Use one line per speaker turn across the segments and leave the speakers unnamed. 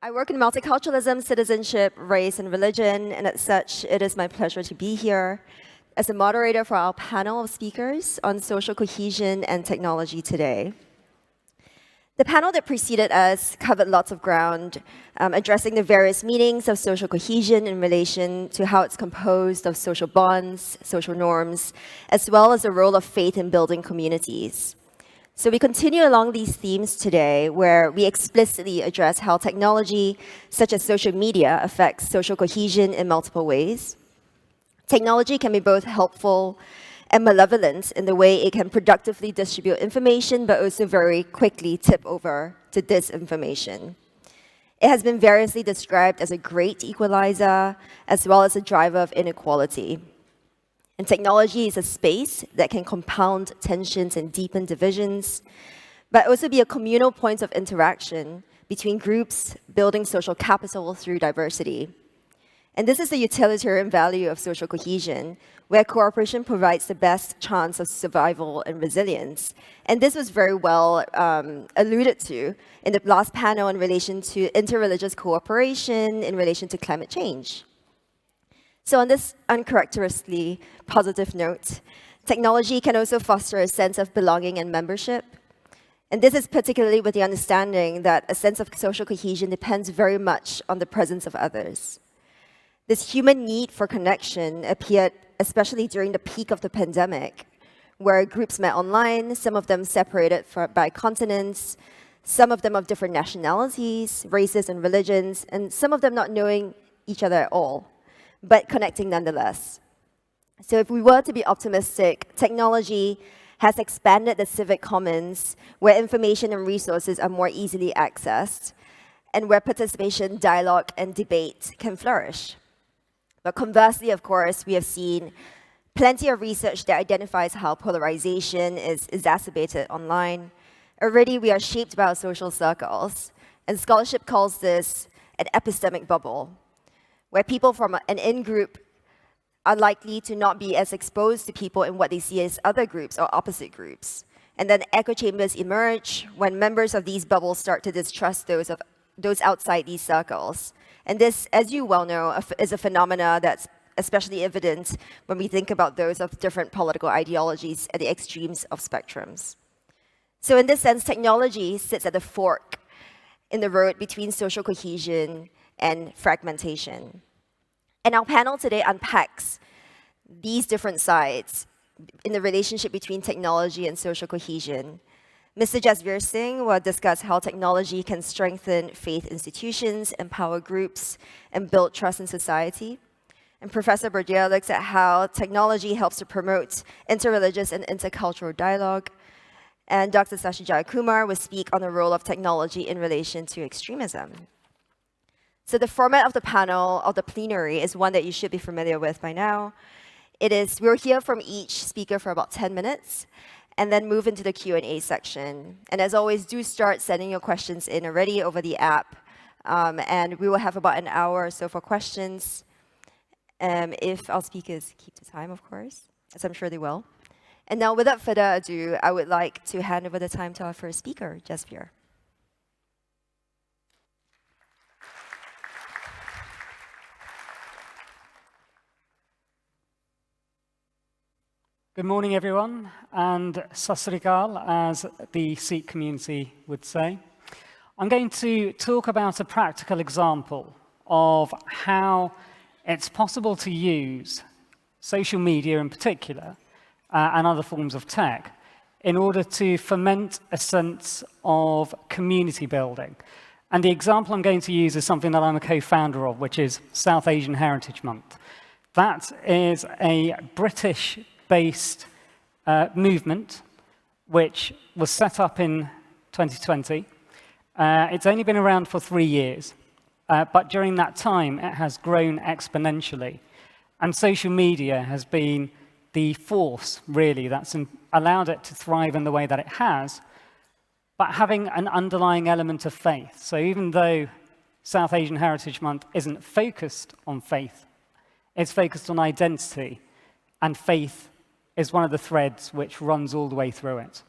I work in multiculturalism, citizenship, race, and religion, and as such, it is my pleasure to be here as a moderator for our panel of speakers on social cohesion and technology today. The panel that preceded us covered lots of ground, addressing the various meanings of social cohesion in relation to how it's composed of social bonds, social norms, as well as the role of faith in building communities. So we continue along these themes today, where we explicitly address how technology, such as social media, affects social cohesion in multiple ways. Technology can be both helpful and malevolent in the way it can productively distribute information, but also very quickly tip over to disinformation. It has been variously described as a great equalizer, as well as a driver of inequality. And technology is a space that can compound tensions and deepen divisions, but also be a communal point of interaction between groups building social capital through diversity. And this is the utilitarian value of social cohesion, where cooperation provides the best chance of survival and resilience. And this was very well alluded to in the last panel in relation to interreligious cooperation in relation to climate change. So on this uncharacteristically positive note, technology can also foster a sense of belonging and membership. And this is particularly with the understanding that a sense of social cohesion depends very much on the presence of others. This human need for connection appeared especially during the peak of the pandemic, where groups met online, some of them separated by continents, some of them of different nationalities, races, and religions, and some of them not knowing each other at all, but connecting nonetheless. So if we were to be optimistic, technology has expanded the civic commons where information and resources are more easily accessed and where participation, dialogue, and debate can flourish. But conversely, of course, we have seen plenty of research that identifies how polarization is exacerbated online. Already, we are shaped by our social circles, and scholarship calls this an epistemic bubble, where people from an in-group are likely to not be as exposed to people in what they see as other groups or opposite groups. And then echo chambers emerge when members of these bubbles start to distrust those outside these circles. And this, as you well know, is a phenomena that's especially evident when we think about those of different political ideologies at the extremes of spectrums. So in this sense, technology sits at the fork in the road between social cohesion and fragmentation. And our panel today unpacks these different sides in the relationship between technology and social cohesion. Mr. Jasvir Singh will discuss how technology can strengthen faith institutions, empower groups, and build trust in society. And Professor Brodeur looks at how technology helps to promote interreligious and intercultural dialogue. And Dr. Shashi Jayakumar will speak on the role of technology in relation to extremism. So the format of the panel, of the plenary, is one that you should be familiar with by now. We'll hear from each speaker for about 10 minutes, and then move into the Q&A section. And as always, do start sending your questions in already over the app. And we will have about an hour or so for questions, if our speakers keep the time, of course, as I'm sure they will. And now, without further ado, I would like to hand over the time to our first speaker, Jasvir.
Good morning, everyone, and Sat Sri Akal, as the Sikh community would say. I'm going to talk about a practical example of how it's possible to use social media in particular, and other forms of tech, in order to foment a sense of community building. And the example I'm going to use is something that I'm a co-founder of, which is South Asian Heritage Month. That is a British-based movement which was set up in 2020. It's only been around for 3 years, but during that time it has grown exponentially. And social media has been the force, really, that's allowed it to thrive in the way that it has, but having an underlying element of faith. So even though South Asian Heritage Month isn't focused on faith, it's focused on identity, and faith is one of the threads which runs all the way through it.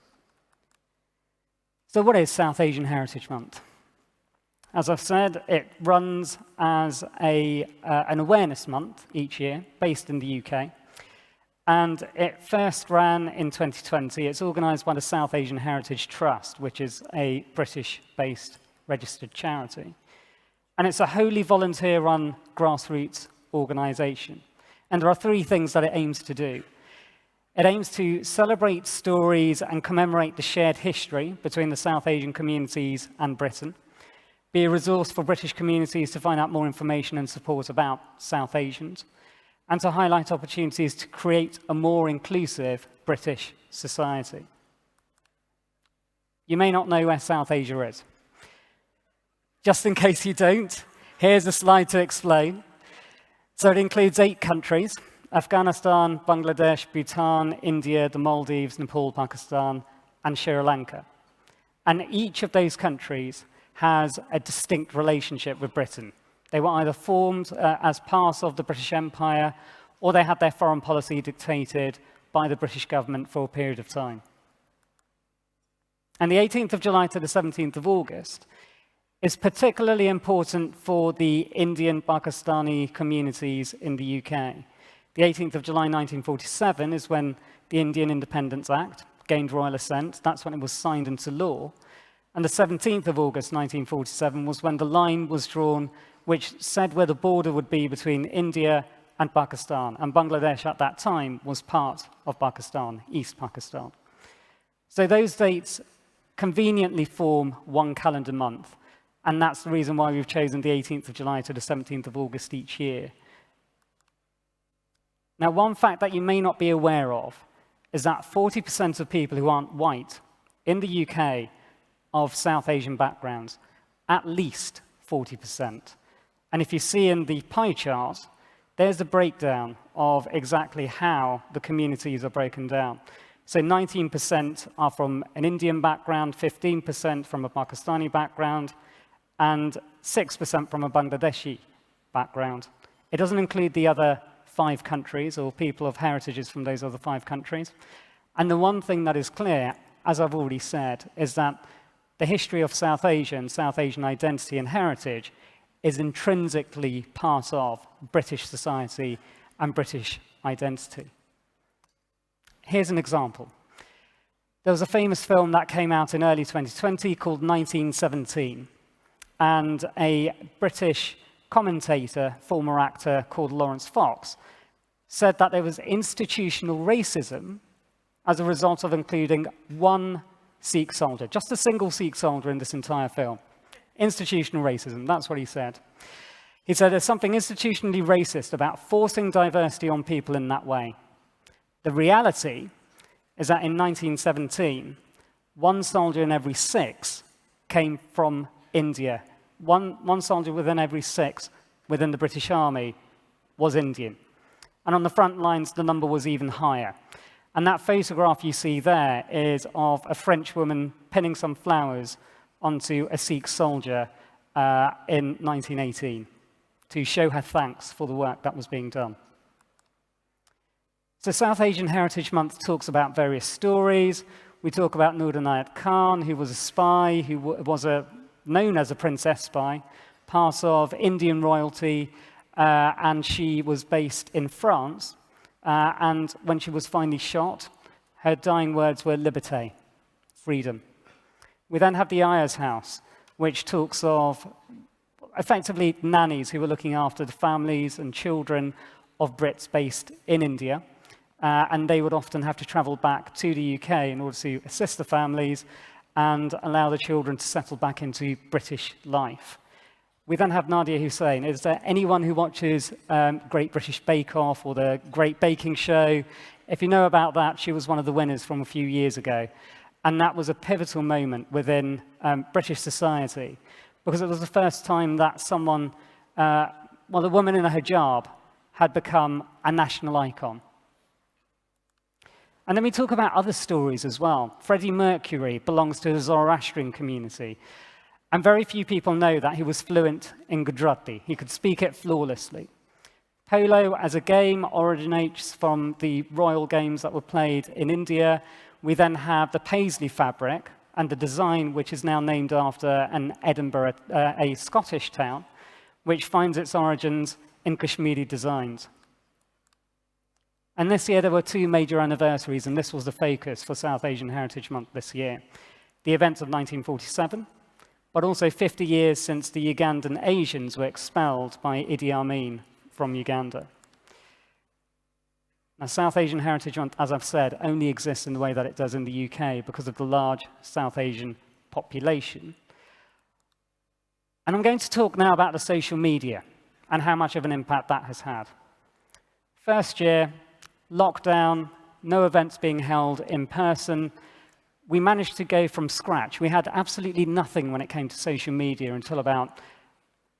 So what is South Asian Heritage Month? As I've said, it runs as an awareness month each year, based in the UK. And it first ran in 2020. It's organised by the South Asian Heritage Trust, which is a British-based registered charity. And it's a wholly volunteer-run grassroots organisation. And there are three things that it aims to do. It aims to celebrate stories and commemorate the shared history between the South Asian communities and Britain, be a resource for British communities to find out more information and support about South Asians, and to highlight opportunities to create a more inclusive British society. You may not know where South Asia is. Just in case you don't, here's a slide to explain. So it includes 8 countries: Afghanistan, Bangladesh, Bhutan, India, the Maldives, Nepal, Pakistan, and Sri Lanka. And each of those countries has a distinct relationship with Britain. They were either formed as part of the British Empire, or they had their foreign policy dictated by the British government for a period of time. And the 18th of July to the 17th of August is particularly important for the Indian Pakistani communities in the UK. The 18th of July 1947 is when the Indian Independence Act gained royal assent. That's when it was signed into law. And the 17th of August 1947 was when the line was drawn which said where the border would be between India and Pakistan. And Bangladesh at that time was part of Pakistan, East Pakistan. So those dates conveniently form one calendar month. And that's the reason why we've chosen the 18th of July to the 17th of August each year. Now, one fact that you may not be aware of is that 40% of people who aren't white in the UK of South Asian backgrounds, at least 40%. And if you see in the pie chart, there's a breakdown of exactly how the communities are broken down. So 19% are from an Indian background, 15% from a Pakistani background, and 6% from a Bangladeshi background. It doesn't include the other 5 countries or people of heritages from those other 5 countries. And the one thing that is clear, as I've already said, is that the history of South Asia and South Asian identity and heritage is intrinsically part of British society and British identity. Here's an example. There was a famous film that came out in early 2020 called 1917, and a British commentator, former actor called Lawrence Fox, said that there was institutional racism as a result of including one Sikh soldier, just a single Sikh soldier in this entire film. Institutional racism, that's what he said. He said there's something institutionally racist about forcing diversity on people in that way. The reality is that in 1917, 1 soldier in every 6 came from India. One soldier within every 6 within the British Army was Indian. And on the front lines, the number was even higher. And that photograph you see there is of a French woman pinning some flowers onto a Sikh soldier in 1918 to show her thanks for the work that was being done. So South Asian Heritage Month talks about various stories. We talk about Noor Inayat Khan, who was a spy, who was known as a princess spy, part of Indian royalty, and she was based in France. And when she was finally shot, her dying words were liberté, freedom. We then have the Ayers House, which talks of effectively nannies who were looking after the families and children of Brits based in India. And they would often have to travel back to the UK in order to assist the families and allow the children to settle back into British life. We then have Nadia Hussain. Is there anyone who watches Great British Bake Off or the Great Baking Show? If you know about that, she was one of the winners from a few years ago. And that was a pivotal moment within British society, because it was the first time that someone, a woman in a hijab, had become a national icon. And then we talk about other stories as well. Freddie Mercury belongs to the Zoroastrian community. And very few people know that he was fluent in Gujarati. He could speak it flawlessly. Polo as a game originates from the royal games that were played in India. We then have the paisley fabric and the design, which is now named after an Edinburgh, a Scottish town, which finds its origins in Kashmiri designs. And this year there were two major anniversaries, and this was the focus for South Asian Heritage Month this year. The events of 1947, but also 50 years since the Ugandan Asians were expelled by Idi Amin from Uganda. Now, South Asian Heritage Month, as I've said, only exists in the way that it does in the UK because of the large South Asian population. And I'm going to talk now about the social media and how much of an impact that has had. First year, lockdown, no events being held in person. We managed to go from scratch. We had absolutely nothing when it came to social media until about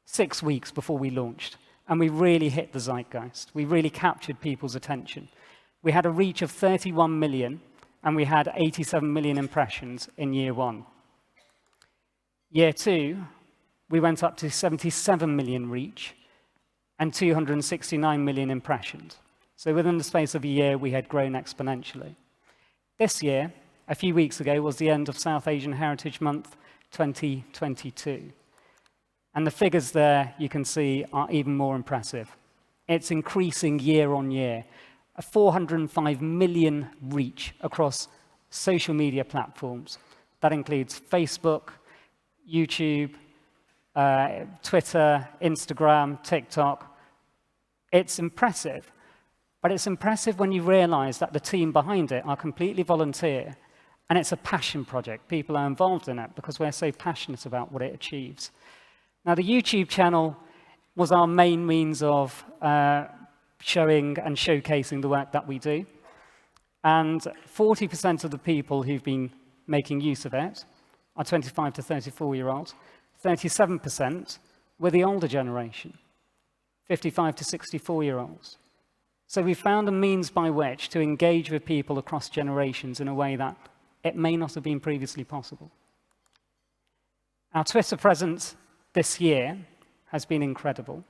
6 weeks before we launched. And we really hit the zeitgeist. We really captured people's attention. We had a reach of 31 million, and we had 87 million impressions in year one. Year two, we went up to 77 million reach and 269 million impressions. So within the space of a year, we had grown exponentially. This year, a few weeks ago, was the end of South Asian Heritage Month 2022. And the figures there, you can see, are even more impressive. It's increasing year on year. A 405 million reach across social media platforms. That includes Facebook, YouTube, Twitter, Instagram, TikTok. It's impressive. But it's impressive when you realize that the team behind it are completely volunteer, and it's a passion project. People are involved in it because we're so passionate about what it achieves. Now, the YouTube channel was our main means of showing and showcasing the work that we do. And 40% of the people who've been making use of it are 25 to 34-year-olds. 37% were the older generation, 55 to 64-year-olds. So we found a means by which to engage with people across generations in a way that it may not have been previously possible. Our Twitter presence this year has been incredible.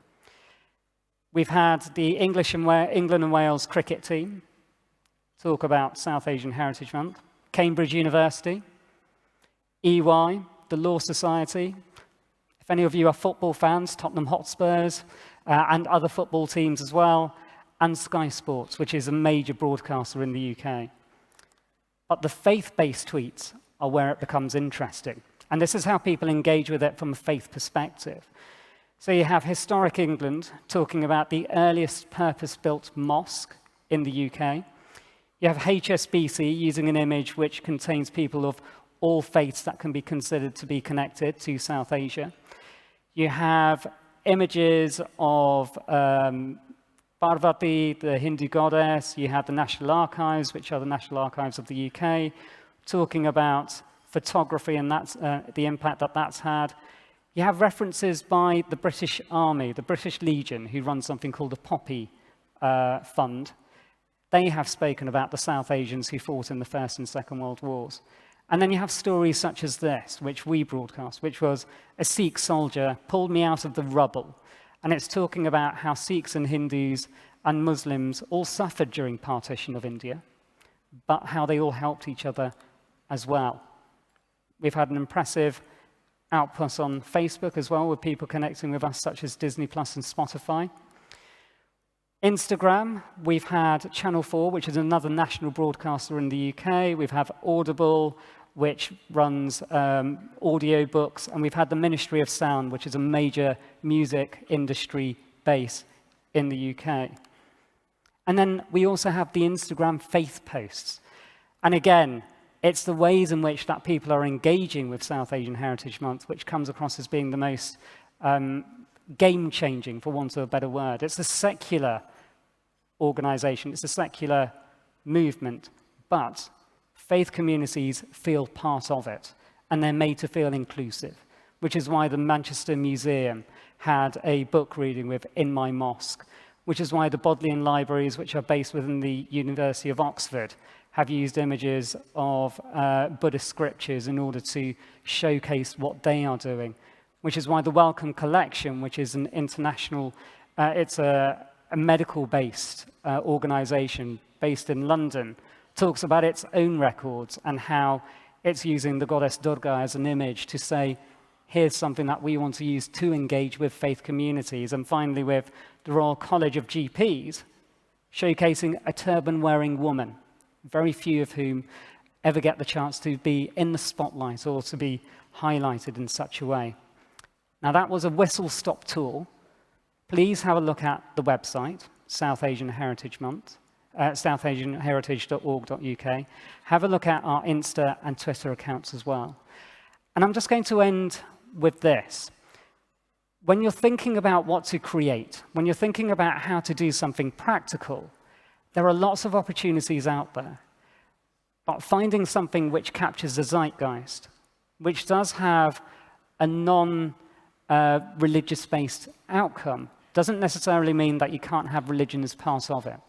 We've had the England and Wales cricket team talk about South Asian Heritage Month, Cambridge University, EY, the Law Society. If any of you are football fans, Tottenham Hotspurs, and other football teams as well, and Sky Sports, which is a major broadcaster in the UK. But the faith-based tweets are where it becomes interesting. And this is how people engage with it from a faith perspective. So you have Historic England talking about the earliest purpose-built mosque in the UK. You have HSBC using an image which contains people of all faiths that can be considered to be connected to South Asia. You have images of Parvati, the Hindu goddess. You have the National Archives, which are the National Archives of the UK, talking about photography and that's, the impact that that's had. You have references by the British Army, the British Legion, who run something called the Poppy Fund. They have spoken about the South Asians who fought in the First and Second World Wars. And then you have stories such as this, which we broadcast, which was a Sikh soldier pulled me out of the rubble. And it's talking about how Sikhs and Hindus and Muslims all suffered during partition of India, but how they all helped each other as well. We've had an impressive output on Facebook as well, with people connecting with us, such as Disney Plus and Spotify. Instagram, we've had Channel 4, which is another national broadcaster in the UK. We've had Audible, which runs audio books. And we've had the Ministry of Sound, which is a major music industry base in the UK. And then we also have the Instagram faith posts. And again, it's the ways in which that people are engaging with South Asian Heritage Month, which comes across as being the most game-changing, for want of a better word. It's a secular organization, it's a secular movement, but faith communities feel part of it, and they're made to feel inclusive, which is why the Manchester Museum had a book reading with In My Mosque, which is why the Bodleian Libraries, which are based within the University of Oxford, have used images of Buddhist scriptures in order to showcase what they are doing, which is why the Wellcome Collection, which is an international, it's a medical-based organization based in London, talks about its own records and how it's using the goddess Durga as an image to say, here's something that we want to use to engage with faith communities. And finally, with the Royal College of GPs, showcasing a turban-wearing woman, very few of whom ever get the chance to be in the spotlight or to be highlighted in such a way. Now, that was a whistle-stop tour. Please have a look at the website, South Asian Heritage Month, southasianheritage.org.uk. Have a look at our Insta and Twitter accounts as well. And I'm just going to end with this. When you're thinking about what to create, when you're thinking about how to do something practical, there are lots of opportunities out there. But finding something which captures the zeitgeist, which does have a non-religious-based outcome, doesn't necessarily mean that you can't have religion as part of it.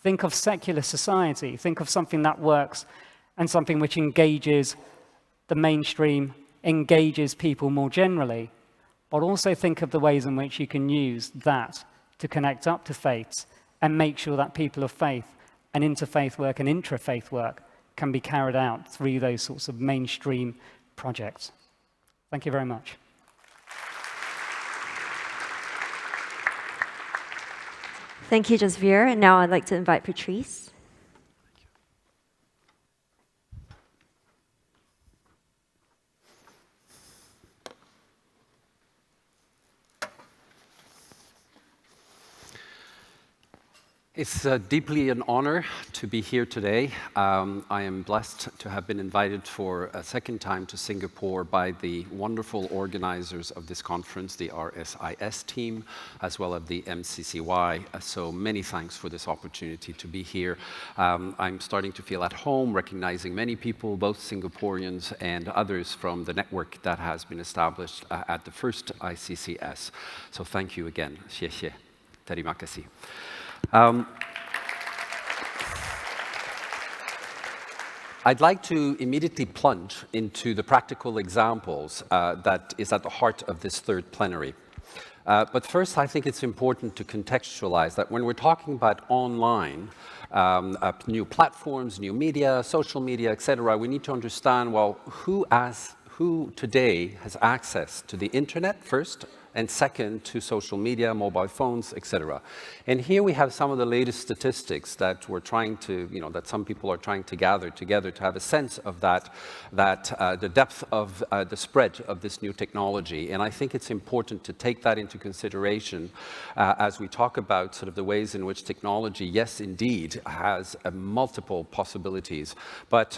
Think of secular society. Think of something that works and something which engages the mainstream, engages people more generally, but also think of the ways in which you can use that to connect up to faiths and make sure that people of faith and interfaith work and intrafaith work can be carried out through those sorts of mainstream projects. Thank you very much.
Thank you, Jasvir. And now I'd like to invite Patrice.
It's deeply an honor to be here today. I am blessed to have been invited for a second time to Singapore by the wonderful organizers of this conference, the RSIS team, as well as the MCCY. So many thanks for this opportunity to be here. I'm starting to feel at home, recognizing many people, both Singaporeans and others from the network that has been established at the first ICCS. So thank you again. 谢谢. Terima kasih. I'd like to immediately plunge into the practical examples that is at the heart of this third plenary. But first, I think it's important to contextualize that when we're talking about online, new platforms, new media, social media, etc., we need to understand, well, who today has access to the internet first, and second to social media, mobile phones, etc. And here we have some of the latest statistics that we're trying to, that some people are trying to gather together to have a sense of the depth of the spread of this new technology. And I think it's important to take that into consideration as we talk about sort of the ways in which technology, yes, indeed, has multiple possibilities, but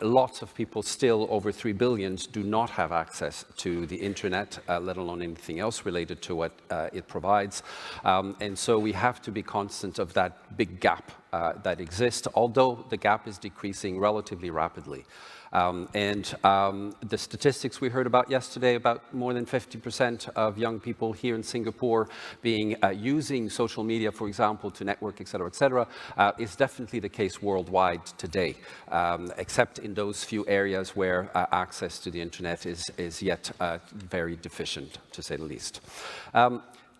lots of people still, over 3 billion, do not have access to the internet, let alone anything else related to what it provides. And so we have to be conscious of that big gap that exists, although the gap is decreasing relatively rapidly. The statistics we heard about yesterday, about more than 50% of young people here in Singapore using social media, for example, to network, et cetera, is definitely the case worldwide today, except in those few areas where access to the internet is yet very deficient, to say the least.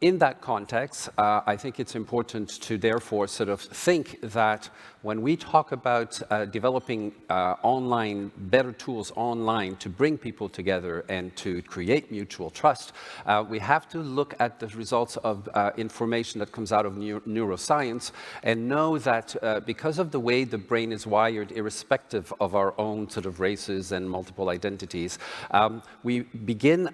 In that context, I think it's important to therefore sort of think that when we talk about developing better tools online to bring people together and to create mutual trust, we have to look at the results of information that comes out of neuroscience and know that because of the way the brain is wired, irrespective of our own sort of races and multiple identities, we begin,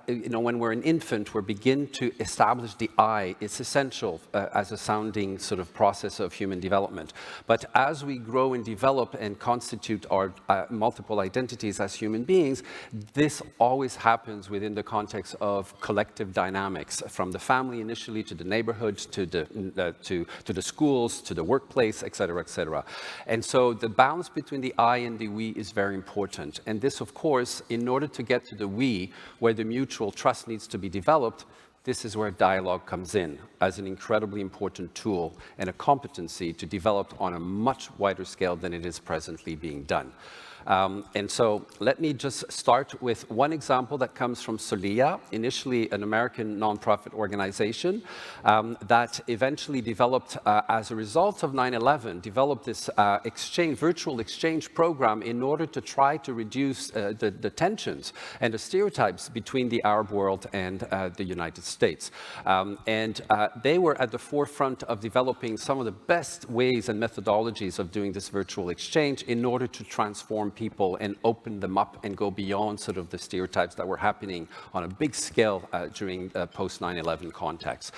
when we're an infant, we begin to establish the I. It's essential as a sounding sort of process of human development. But as we grow and develop and constitute our multiple identities as human beings, this always happens within the context of collective dynamics, from the family initially to the neighborhood, to the schools, to the workplace, et cetera, et cetera. And so the balance between the I and the we is very important. And this, of course, in order to get to the we, where the mutual trust needs to be developed, this is where dialogue comes in as an incredibly important tool and a competency to develop on a much wider scale than it is presently being done. And so let me just start with one example that comes from Solia, initially an American nonprofit organization that eventually developed, as a result of 9/11, developed this virtual exchange program in order to try to reduce the tensions and the stereotypes between the Arab world and the United States. And they were at the forefront of developing some of the best ways and methodologies of doing this virtual exchange in order to transform people and open them up and go beyond sort of the stereotypes that were happening on a big scale during post 9/11 context.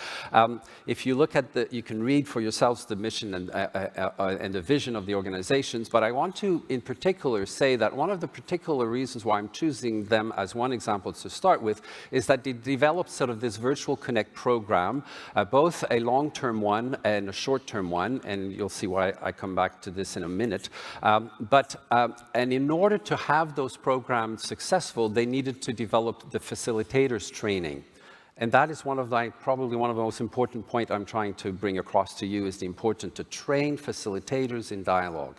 If you look at you can read for yourselves the mission and the vision of the organizations, but I want to in particular say that one of the particular reasons why I'm choosing them as one example to start with is that they developed sort of this virtual connect program, both a long-term one and a short-term one, and you'll see why I come back to this in a minute. And in order to have those programs successful, they needed to develop the facilitators training. And that is probably one of the most important points I'm trying to bring across to you, is the importance to train facilitators in dialogue.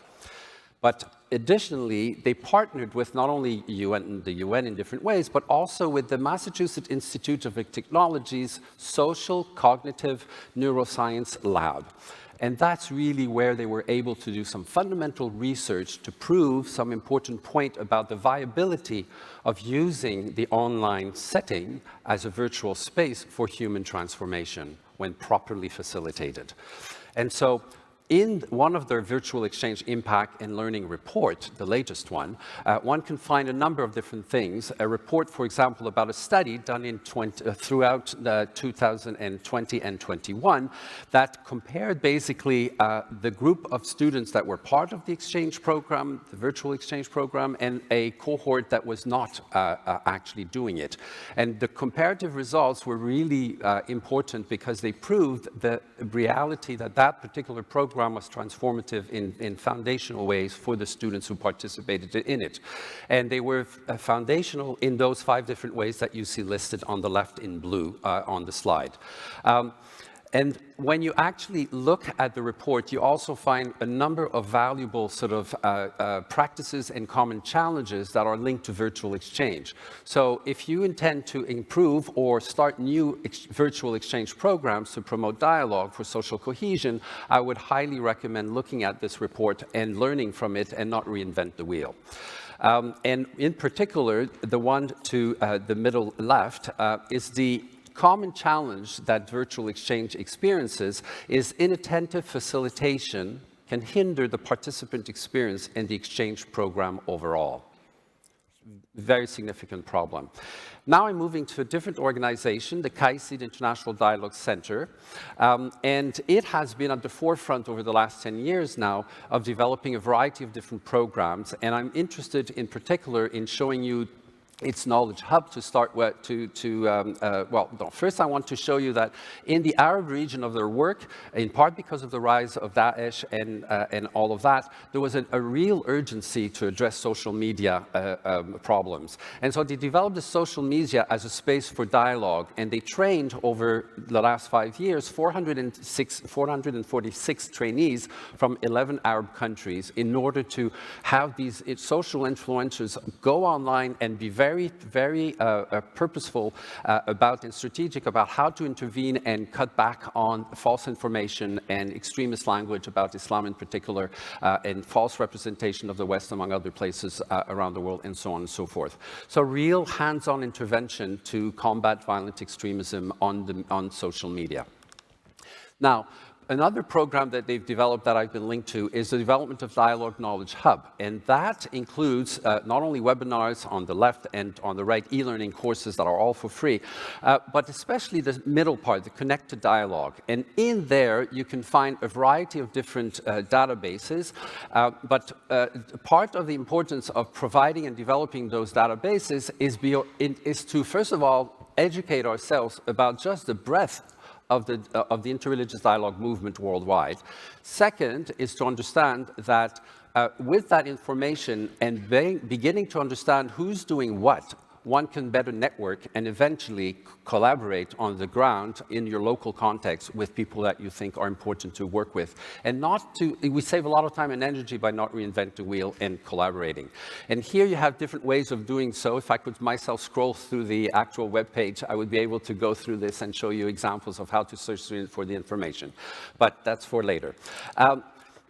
But additionally, they partnered with not only the UN in different ways, but also with the Massachusetts Institute of Technology's Social Cognitive Neuroscience Lab. And that's really where they were able to do some fundamental research to prove some important point about the viability of using the online setting as a virtual space for human transformation when properly facilitated. And so in one of their virtual exchange impact and learning report, the latest one can find a number of different things. A report, for example, about a study done throughout 2020 and 21 that compared basically the group of students that were part of the exchange program, the virtual exchange program, and a cohort that was not actually doing it. And the comparative results were really important because they proved the reality that that particular program was transformative in foundational ways for the students who participated in it. And they were foundational in those 5 different ways that you see listed on the left in blue on the slide. And when you actually look at the report, you also find a number of valuable sort of practices and common challenges that are linked to virtual exchange. So if you intend to improve or start new virtual exchange programs to promote dialogue for social cohesion, I would highly recommend looking at this report and learning from it and not reinvent the wheel. And in particular, the one to the middle left is the common challenge that virtual exchange experiences is inattentive facilitation can hinder the participant experience in the exchange program overall. Very significant problem. Now I'm moving to a different organization, the CAICI, the International Dialogue Center, and it has been at the forefront over the last 10 years now of developing a variety of different programs, and I'm interested in particular in showing you its knowledge hub to start with. First I want to show you that in the Arab region of their work, in part because of the rise of Daesh and all of that, there was a real urgency to address social media problems. And so they developed the social media as a space for dialogue, and they trained over the last 5 years 446 trainees from 11 Arab countries in order to have these social influencers go online and be very purposeful and strategic about how to intervene and cut back on false information and extremist language about Islam in particular, and false representation of the West among other places around the world, and so on and so forth. So real hands-on intervention to combat violent extremism on social media. Now, another program that they've developed that I've been linked to is the development of Dialogue Knowledge Hub. And that includes not only webinars on the left and on the right, e-learning courses that are all for free, but especially the middle part, the Connected Dialogue. And in there, you can find a variety of different databases. But part of the importance of providing and developing those databases is to, first of all, educate ourselves about just the breadth of the interreligious dialogue movement worldwide. Second is to understand that with that information and beginning to understand who's doing what one can better network and eventually collaborate on the ground in your local context with people that you think are important to work with. And we save a lot of time and energy by not reinventing the wheel and collaborating. And here you have different ways of doing so. If I could myself scroll through the actual web page, I would be able to go through this and show you examples of how to search for the information. But that's for later.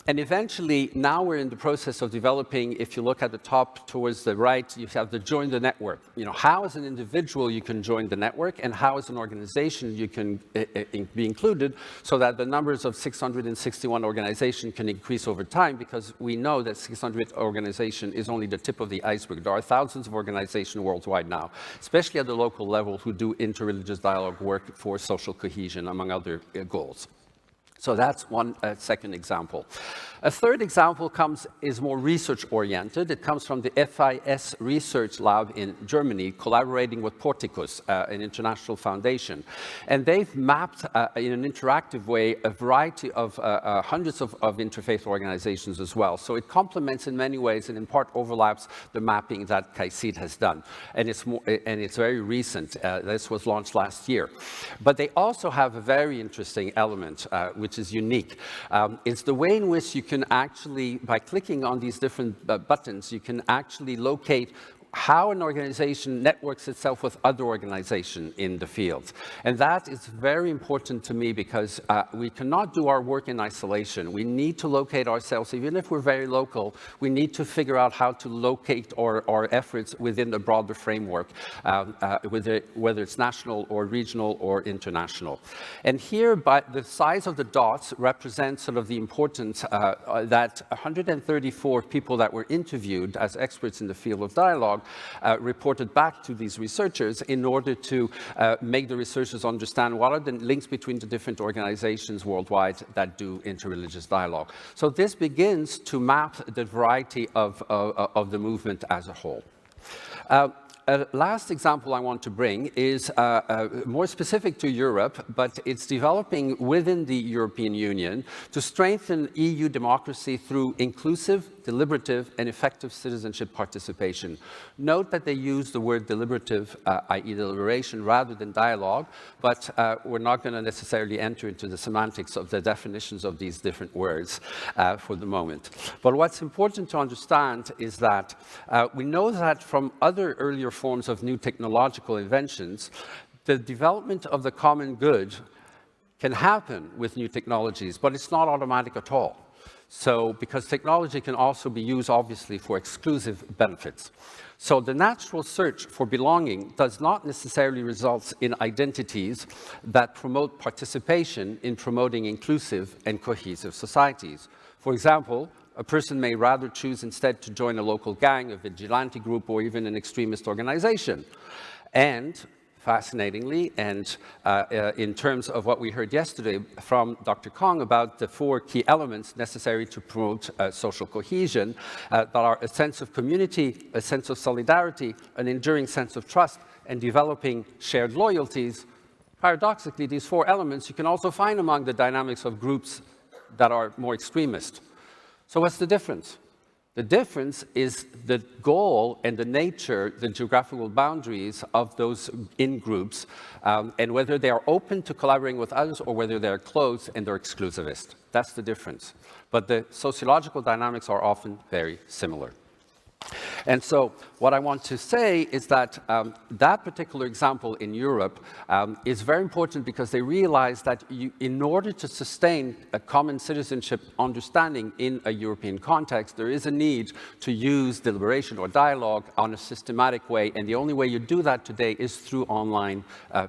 And eventually, now we're in the process of developing, if you look at the top towards the right, you have the join the network. You know, how as an individual you can join the network, and how as an organization you can be included, so that the numbers of 661 organizations can increase over time, because we know that 600 organization is only the tip of the iceberg. There are thousands of organizations worldwide now, especially at the local level, who do interreligious dialogue work for social cohesion, among other goals. So that's one second example. A third example is more research-oriented. It comes from the FIS Research Lab in Germany, collaborating with Porticus, an international foundation. And they've mapped, in an interactive way, a variety of hundreds of interfaith organizations as well. So it complements in many ways, and in part overlaps, the mapping that CAICID has done. And it's very recent. This was launched last year. But they also have a very interesting element, which is unique. It's the way in which you can actually, by clicking on these different buttons, you can actually locate how an organization networks itself with other organizations in the field. And that is very important to me, because we cannot do our work in isolation. We need to locate ourselves, even if we're very local, we need to figure out how to locate our efforts within the broader framework, whether it's national or regional or international. And here, by the size of the dots represents sort of the importance that 134 people that were interviewed as experts in the field of dialogue reported back to these researchers in order to make the researchers understand what are the links between the different organizations worldwide that do interreligious dialogue. So this begins to map the variety of the movement as a whole. A last example I want to bring is more specific to Europe, but it's developing within the European Union to strengthen EU democracy through inclusive, deliberative, and effective citizenship participation. Note that they use the word deliberative, i.e. deliberation, rather than dialogue, but we're not going to necessarily enter into the semantics of the definitions of these different words for the moment. But what's important to understand is that we know that from other earlier forms of new technological inventions, the development of the common good can happen with new technologies, but it's not automatic at all. So, because technology can also be used, obviously, for exclusive benefits. So the natural search for belonging does not necessarily result in identities that promote participation in promoting inclusive and cohesive societies. For example, a person may rather choose instead to join a local gang, a vigilante group, or even an extremist organization. And fascinatingly, and in terms of what we heard yesterday from Dr. Kong about the 4 key elements necessary to promote social cohesion, that are a sense of community, a sense of solidarity, an enduring sense of trust, and developing shared loyalties, paradoxically, these 4 elements you can also find among the dynamics of groups that are more extremist. So what's the difference? The difference is the goal and the nature, the geographical boundaries of those in-groups, and whether they are open to collaborating with others or whether they're closed and they're exclusivist. That's the difference. But the sociological dynamics are often very similar. And so what I want to say is that that particular example in Europe is very important, because they realize that in order to sustain a common citizenship understanding in a European context, there is a need to use deliberation or dialogue on a systematic way. And the only way you do that today is through online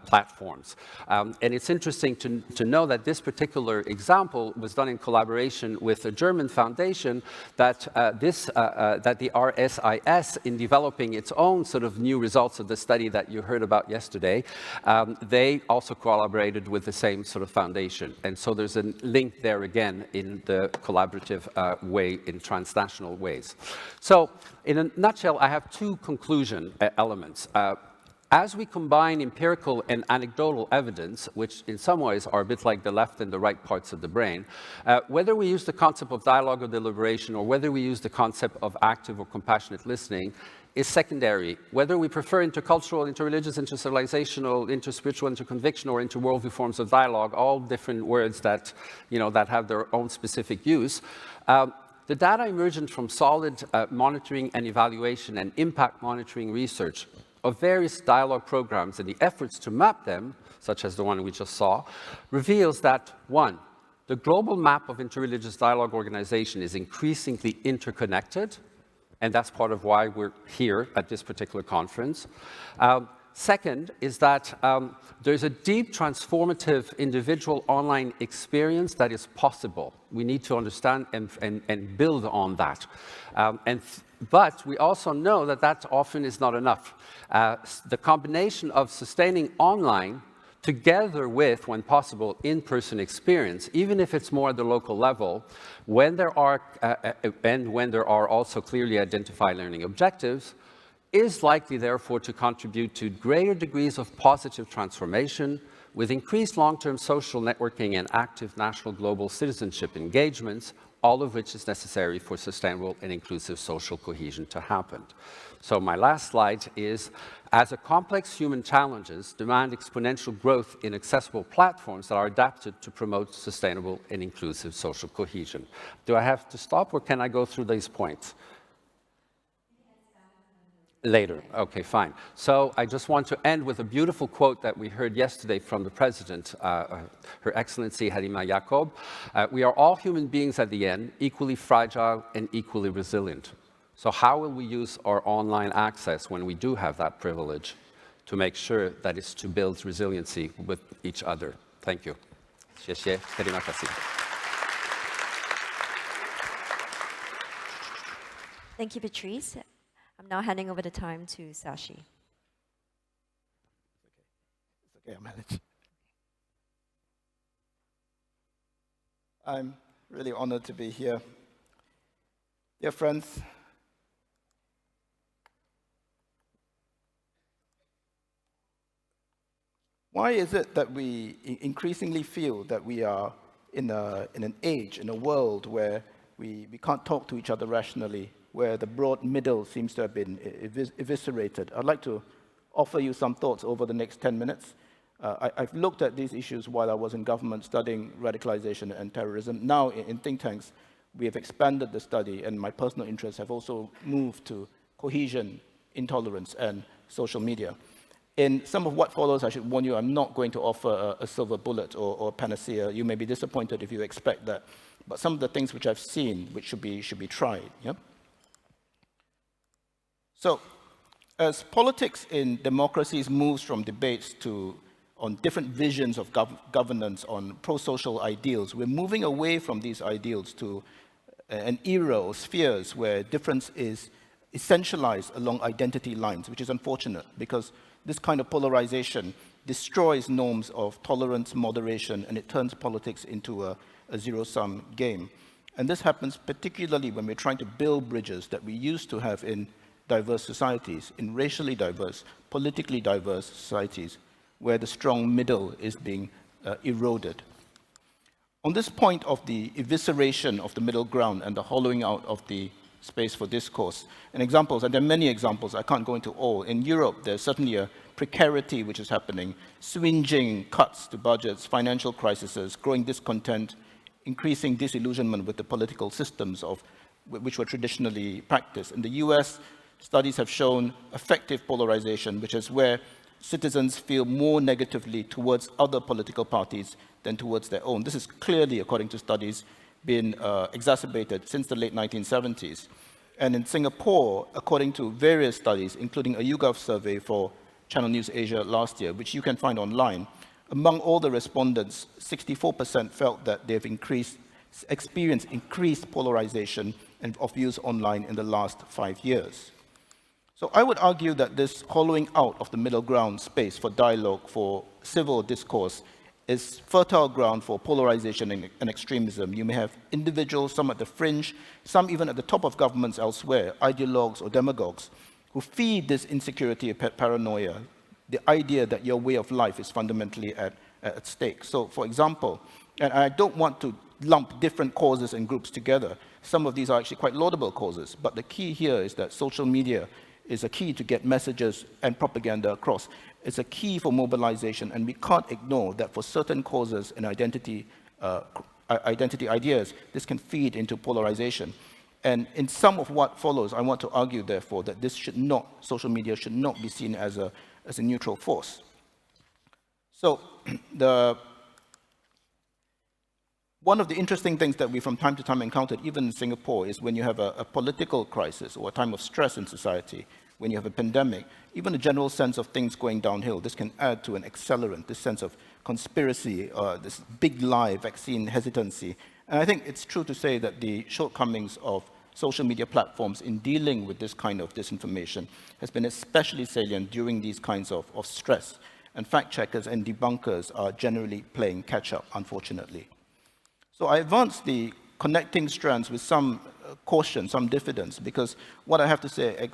platforms. And it's interesting to know that this particular example was done in collaboration with a German foundation that that the RSIS, in developing its own sort of new results of the study that you heard about yesterday, they also collaborated with the same sort of foundation. And so there's a link there again in the collaborative way, in transnational ways. So in a nutshell, I have 2 conclusion elements. As we combine empirical and anecdotal evidence, which in some ways are a bit like the left and the right parts of the brain, whether we use the concept of dialogue or deliberation, or whether we use the concept of active or compassionate listening, is secondary. Whether we prefer intercultural, interreligious, intercivilizational, interspiritual, interconviction, or interworldview forms of dialogue, all different words that, that have their own specific use, the data emergent from solid monitoring and evaluation and impact monitoring research of various dialogue programs and the efforts to map them, such as the one we just saw, reveals that, one, the global map of interreligious dialogue organization is increasingly interconnected, and that's part of why we're here at this particular conference. Second is that there's a deep transformative individual online experience that is possible. We need to understand and build on that. But we also know that that often is not enough. The combination of sustaining online together with, when possible, in-person experience, even if it's more at the local level, when there are also clearly identified learning objectives, is likely, therefore, to contribute to greater degrees of positive transformation with increased long-term social networking and active national global citizenship engagements, all of which is necessary for sustainable and inclusive social cohesion to happen. So my last slide is, as a complex human challenges demand exponential growth in accessible platforms that are adapted to promote sustainable and inclusive social cohesion. Do I have to stop, or can I go through these points? Later. Okay, fine. So I just want to end with a beautiful quote that we heard yesterday from the President, Her Excellency Halima Yacob. We are all human beings at the end, equally fragile and equally resilient. So how will we use our online access when we do have that privilege to make sure that it's to build resiliency with each other? Thank you. Terima kasih.
Thank you, Patrice. I'm now handing over the time to Shashi.
It's okay, I'll manage. I'm really honored to be here. Dear friends, why is it that we increasingly feel that we are in an age, in a world where we can't talk to each other rationally, where the broad middle seems to have been eviscerated? I'd like to offer you some thoughts over the next 10 minutes. I've looked at these issues while I was in government studying radicalization and terrorism. Now, in think tanks, we have expanded the study, and my personal interests have also moved to cohesion, intolerance, and social media. In some of what follows, I should warn you, I'm not going to offer a silver bullet or a panacea. You may be disappointed if you expect that. But some of the things which I've seen, which should be tried. Yeah? So, as politics in democracies moves from debates on different visions of governance, on pro-social ideals, we're moving away from these ideals to an era or spheres where difference is essentialized along identity lines, which is unfortunate because this kind of polarization destroys norms of tolerance, moderation, and it turns politics into a zero-sum game. And this happens particularly when we're trying to build bridges that we used to have in diverse societies, in racially diverse, politically diverse societies, where the strong middle is being eroded. On this point of the evisceration of the middle ground and the hollowing out of the space for discourse, and examples, and there are many examples, I can't go into all. In Europe, there's certainly a precarity which is happening, swinging cuts to budgets, financial crises, growing discontent, increasing disillusionment with the political systems which were traditionally practiced. In the US, studies have shown effective polarization, which is where citizens feel more negatively towards other political parties than towards their own. This is clearly, according to studies, been exacerbated since the late 1970s. And in Singapore, according to various studies, including a YouGov survey for Channel News Asia last year, which you can find online, among all the respondents, 64% felt that they've experienced increased polarization of views online in the last 5 years. So I would argue that this hollowing out of the middle ground space for dialogue, for civil discourse, is fertile ground for polarization and extremism. You may have individuals, some at the fringe, some even at the top of governments elsewhere, ideologues or demagogues, who feed this insecurity and paranoia, the idea that your way of life is fundamentally at stake. So, for example, and I don't want to lump different causes and groups together. Some of these are actually quite laudable causes, but the key here is that social media is a key to get messages and propaganda across. It's a key for mobilization, and we can't ignore that for certain causes and identity ideas, this can feed into polarization. And in some of what follows, I want to argue, therefore, that this should not, social media should not be seen as a neutral force. So, one of the interesting things that we from time to time encountered, even in Singapore, is when you have a political crisis or a time of stress in society, when you have a pandemic, even a general sense of things going downhill, this can add to an accelerant, this sense of conspiracy, this big lie, vaccine hesitancy. And I think it's true to say that the shortcomings of social media platforms in dealing with this kind of disinformation has been especially salient during these kinds of stress. And fact checkers and debunkers are generally playing catch up, unfortunately. So I advance the connecting strands with some caution, some diffidence, because what I have to say,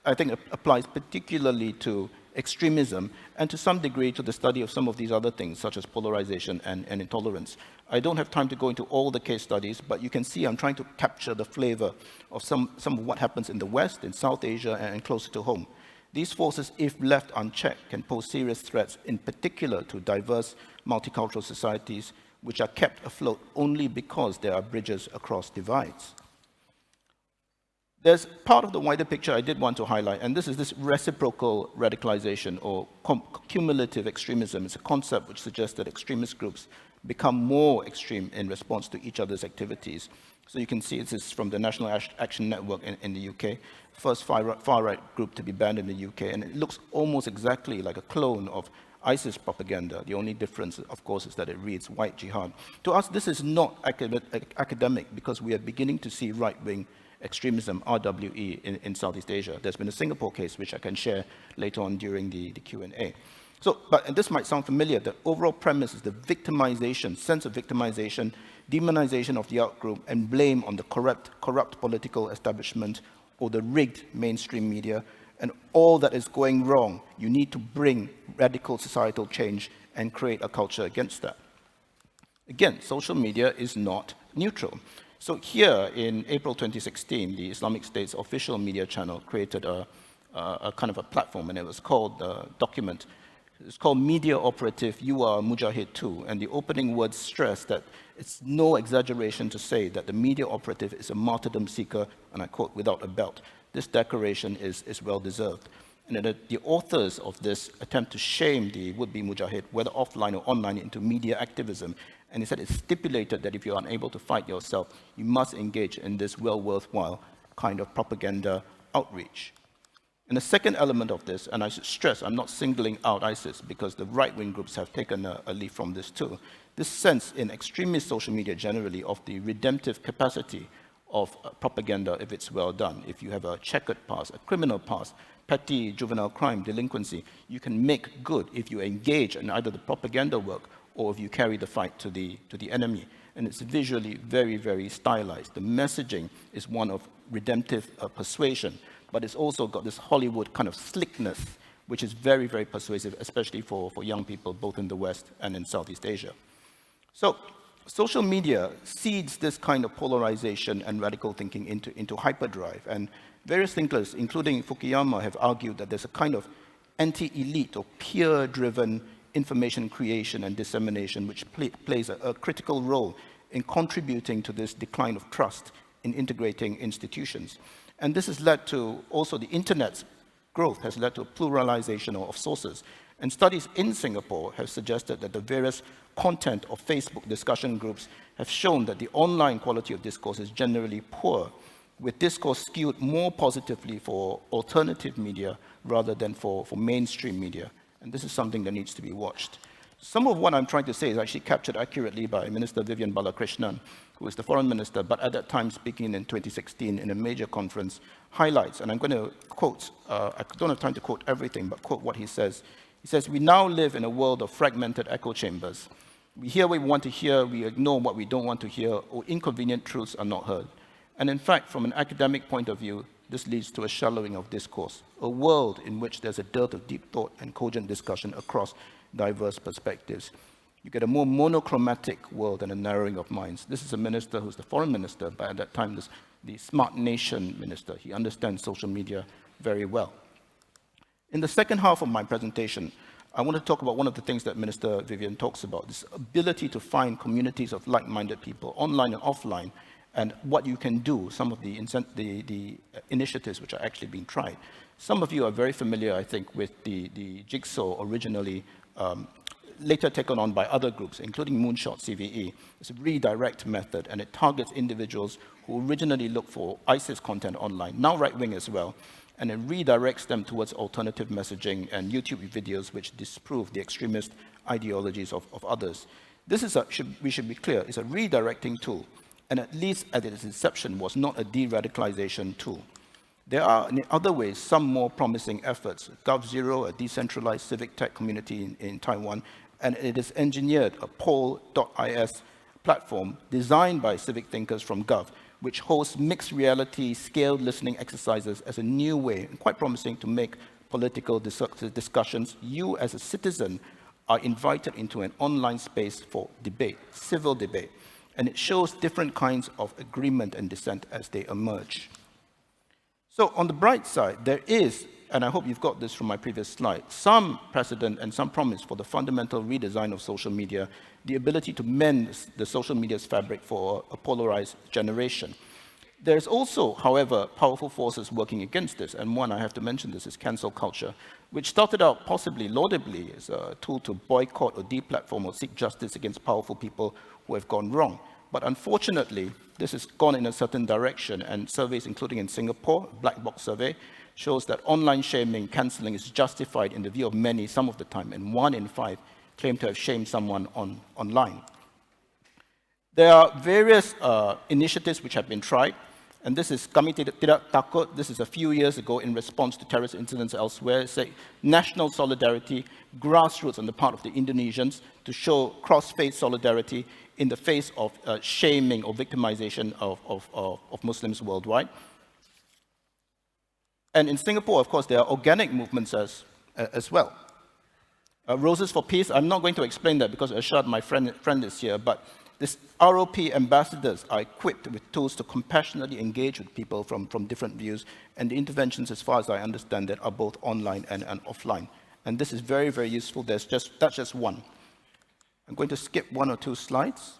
I think applies particularly to extremism and to some degree to the study of some of these other things, such as polarization and intolerance. I don't have time to go into all the case studies, but you can see I'm trying to capture the flavor of some of what happens in the West, in South Asia, and closer to home. These forces, if left unchecked, can pose serious threats, in particular to diverse multicultural societies, which are kept afloat only because there are bridges across divides. There's part of the wider picture I did want to highlight, and this is this reciprocal radicalization or cumulative extremism. It's a concept which suggests that extremist groups become more extreme in response to each other's activities. So you can see this is from the National Action Network in the UK, first far-right group to be banned in the UK, and it looks almost exactly like a clone of ISIS propaganda. The only difference, of course, is that it reads white jihad. To us, this is not academic because we are beginning to see right-wing extremism, RWE, in Southeast Asia. There's been a Singapore case, which I can share later on during the Q&A. So, and this might sound familiar, the overall premise is the victimization, sense of victimization, demonization of the outgroup, and blame on the corrupt political establishment or the rigged mainstream media, and all that is going wrong. You need to bring radical societal change and create a culture against that. Again, social media is not neutral. So here in April 2016, the Islamic State's official media channel created a kind of a platform, and it was called Document. It's called Media Operative, You Are Mujahid Too, and the opening words stress that it's no exaggeration to say that the media operative is a martyrdom seeker, and I quote, without a belt. This decoration is well-deserved. And the authors of this attempt to shame the would-be mujahid, whether offline or online, into media activism. And he said it's stipulated that if you're unable to fight yourself, you must engage in this worthwhile kind of propaganda outreach. And the second element of this, and I should stress, I'm not singling out ISIS because the right-wing groups have taken a leaf from this too. This sense in extremist social media generally of the redemptive capacity of propaganda if it's well done. If you have a checkered past, a criminal past, petty juvenile crime, delinquency, you can make good if you engage in either the propaganda work or if you carry the fight to the enemy. And it's visually very, very stylized. The messaging is one of redemptive persuasion, but it's also got this Hollywood kind of slickness, which is very, very persuasive, especially for young people, both in the West and in Southeast Asia. So social media seeds this kind of polarization and radical thinking into hyperdrive. And various thinkers, including Fukuyama, have argued that there's a kind of anti-elite or peer-driven information creation and dissemination which plays a critical role in contributing to this decline of trust in integrating institutions. And this has led to also the internet's growth has led to a pluralization of sources. And studies in Singapore have suggested that the various content of Facebook discussion groups have shown that the online quality of discourse is generally poor, with discourse skewed more positively for alternative media rather than for mainstream media. And this is something that needs to be watched. Some of what I'm trying to say is actually captured accurately by Minister Vivian Balakrishnan, who is the foreign minister, but at that time speaking in 2016 in a major conference, highlights, and I'm going to quote, I don't have time to quote everything, but quote what he says. He says, "We now live in a world of fragmented echo chambers. We hear what we want to hear, we ignore what we don't want to hear, or inconvenient truths are not heard. And in fact, from an academic point of view, this leads to a shallowing of discourse, a world in which there's a dearth of deep thought and cogent discussion across diverse perspectives. You get a more monochromatic world and a narrowing of minds. This is a minister who's the foreign minister, but at that time, the smart nation minister. He understands social media very well. In the second half of my presentation, I want to talk about one of the things that Minister Vivian talks about, this ability to find communities of like-minded people, online and offline, and what you can do, some of the initiatives which are actually being tried. Some of you are very familiar, I think, with the jigsaw originally later taken on by other groups, including Moonshot CVE. It's a redirect method, and it targets individuals who originally look for ISIS content online, now right-wing as well, and it redirects them towards alternative messaging and YouTube videos which disprove the extremist ideologies of others. This is we should be clear, it's a redirecting tool, and at least at its inception was not a de-radicalization tool. There are, in other ways, some more promising efforts. GovZero, a decentralized civic tech community in Taiwan, and it has engineered a poll.is platform designed by civic thinkers from Gov, which hosts mixed reality, scaled listening exercises as a new way, and quite promising, to make political discussions. You, as a citizen, are invited into an online space for debate, civil debate, and it shows different kinds of agreement and dissent as they emerge. So on the bright side, there is, and I hope you've got this from my previous slide, some precedent and some promise for the fundamental redesign of social media, the ability to mend the social media's fabric for a polarized generation. There's also, however, powerful forces working against this, and one, I have to mention this, is cancel culture, which started out possibly laudably as a tool to boycott or deplatform or seek justice against powerful people who have gone wrong. But unfortunately, this has gone in a certain direction, and surveys, including in Singapore, a black box survey, shows that online shaming, cancelling is justified in the view of many some of the time, and 1 in 5 claim to have shamed someone online. There are various initiatives which have been tried, and this is Kami Tidak Takut. This is a few years ago in response to terrorist incidents elsewhere. It's a national solidarity, grassroots on the part of the Indonesians to show cross-faith solidarity in the face of shaming or victimization of Muslims worldwide. And in Singapore, of course, there are organic movements as well. Roses for Peace, I'm not going to explain that because Ashad, my friend is here, but this ROP ambassadors are equipped with tools to compassionately engage with people from different views, and the interventions, as far as I understand it, are both online and offline. And this is very, very useful. That's just one. I'm going to skip 1 or 2 slides.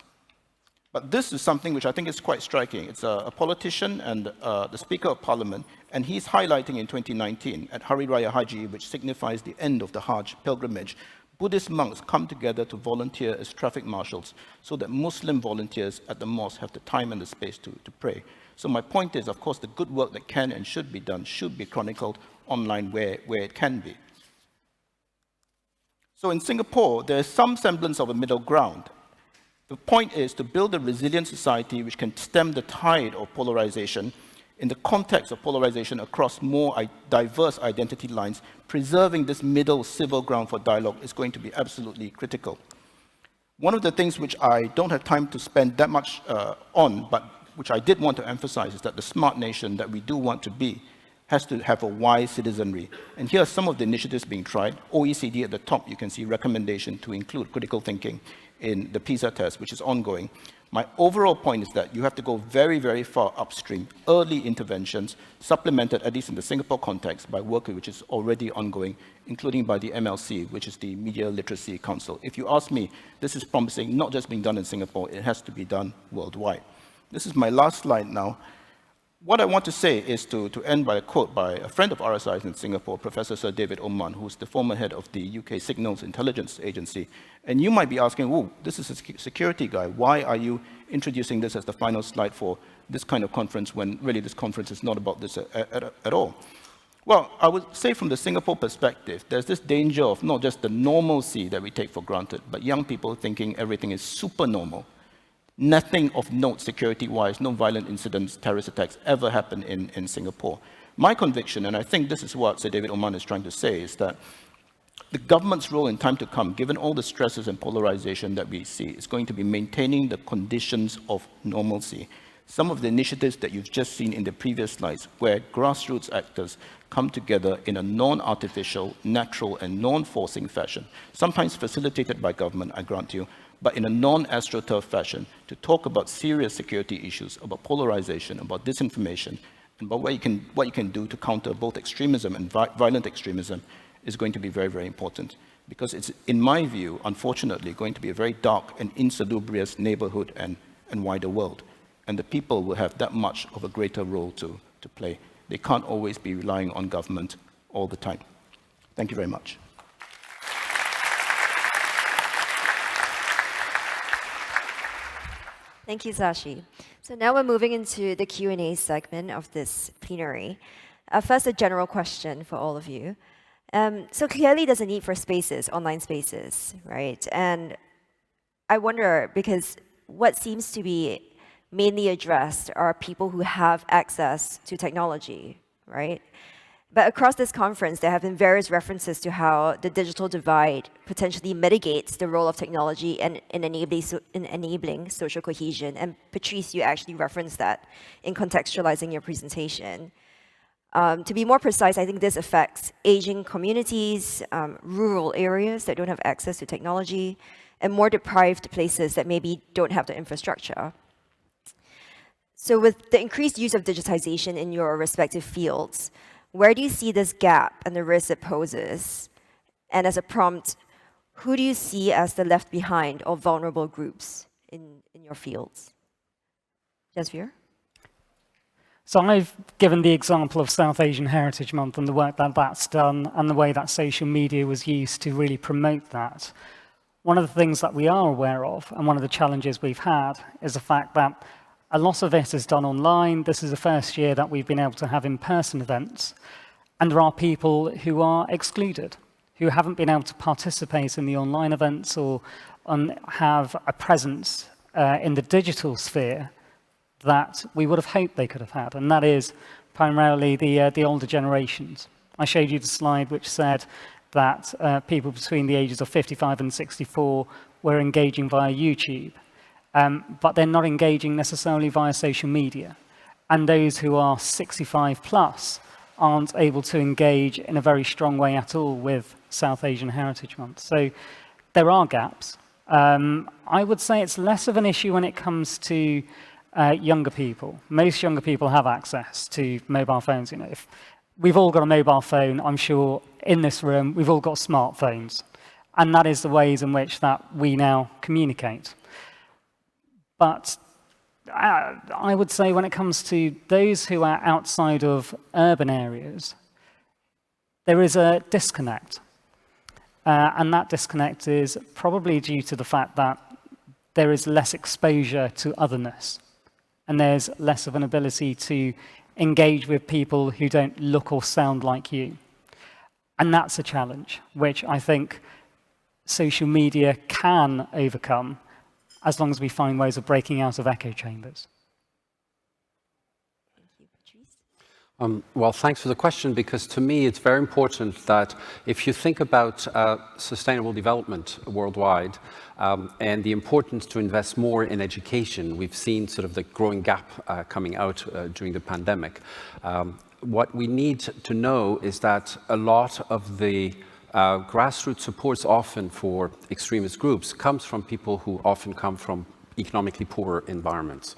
But this is something which I think is quite striking. It's a politician and the Speaker of Parliament, and he's highlighting in 2019 at Hari Raya Haji, which signifies the end of the Hajj pilgrimage, Buddhist monks come together to volunteer as traffic marshals so that Muslim volunteers at the mosque have the time and the space to pray. So my point is, of course, the good work that can and should be done should be chronicled online where it can be. So in Singapore, there is some semblance of a middle ground. The point is to build a resilient society which can stem the tide of polarization in the context of polarization across more diverse identity lines. Preserving this middle civil ground for dialogue is going to be absolutely critical. One of the things which I don't have time to spend that much on, but which I did want to emphasize, is that the smart nation that we do want to be has to have a wise citizenry. And here are some of the initiatives being tried. OECD at the top, you can see recommendation to include critical thinking in the PISA test, which is ongoing. My overall point is that you have to go very, very far upstream, early interventions, supplemented, at least in the Singapore context, by work which is already ongoing, including by the MLC, which is the Media Literacy Council. If you ask me, this is promising, not just being done in Singapore, it has to be done worldwide. This is my last slide now. What I want to say is to end by a quote by a friend of RSI's in Singapore, Professor Sir David Oman, who's the former head of the UK Signals Intelligence Agency. And you might be asking, oh, this is a security guy. Why are you introducing this as the final slide for this kind of conference when really this conference is not about this at all? Well, I would say from the Singapore perspective, there's this danger of not just the normalcy that we take for granted, but young people thinking everything is super normal. Nothing of note security-wise, no violent incidents, terrorist attacks ever happen in Singapore. My conviction, and I think this is what Sir David Oman is trying to say, is that the government's role in time to come, given all the stresses and polarization that we see, is going to be maintaining the conditions of normalcy. Some of the initiatives that you've just seen in the previous slides, where grassroots actors come together in a non-artificial, natural, and non-forcing fashion, sometimes facilitated by government, I grant you, but in a non-astroturf fashion, to talk about serious security issues, about polarization, about disinformation, and about what you can do to counter both extremism and violent extremism is going to be very, very important. Because it's, in my view, unfortunately, going to be a very dark and insalubrious neighborhood and wider world. And the people will have that much of a greater role to play. They can't always be relying on government all the time. Thank you very much.
Thank you, Shashi. So now we're moving into the Q&A segment of this plenary. First, a general question for all of you. So clearly there's a need for spaces, online spaces, right? And I wonder, because what seems to be mainly addressed are people who have access to technology, right? But across this conference, there have been various references to how the digital divide potentially mitigates the role of technology in enabling social cohesion. And Patrice, you actually referenced that in contextualizing your presentation. To be more precise, I think this affects aging communities, rural areas that don't have access to technology, and more deprived places that maybe don't have the infrastructure. So with the increased use of digitization in your respective fields, where do you see this gap and the risk it poses? And as a prompt, who do you see as the left behind or vulnerable groups in your fields? Jasvir?
So I've given the example of South Asian Heritage Month and the work that that's done and the way that social media was used to really promote that. One of the things that we are aware of, and one of the challenges we've had, is the fact that a lot of it is done online. This is the first year that we've been able to have in-person events. And there are people who are excluded, who haven't been able to participate in the online events or have a presence in the digital sphere that we would have hoped they could have had. And that is primarily the older generations. I showed you the slide which said that people between the ages of 55 and 64 were engaging via YouTube. But they're not engaging necessarily via social media. And those who are 65 plus aren't able to engage in a very strong way at all with South Asian Heritage Month. So there are gaps. I would say it's less of an issue when it comes to younger people. Most younger people have access to mobile phones. You know, if we've all got a mobile phone, I'm sure in this room, we've all got smartphones. And that is the ways in which that we now communicate. But I would say when it comes to those who are outside of urban areas, there is a disconnect. And that disconnect is probably due to the fact that there is less exposure to otherness. And there's less of an ability to engage with people who don't look or sound like you. And that's a challenge, which I think social media can overcome as long as we find ways of breaking out of echo chambers.
Thank you, Patrice.
Well, thanks for the question, because to me it's very important that if you think about sustainable development worldwide and the importance to invest more in education, we've seen sort of the growing gap coming out during the pandemic. What we need to know is that a lot of the grassroots supports often for extremist groups comes from people who often come from economically poorer environments.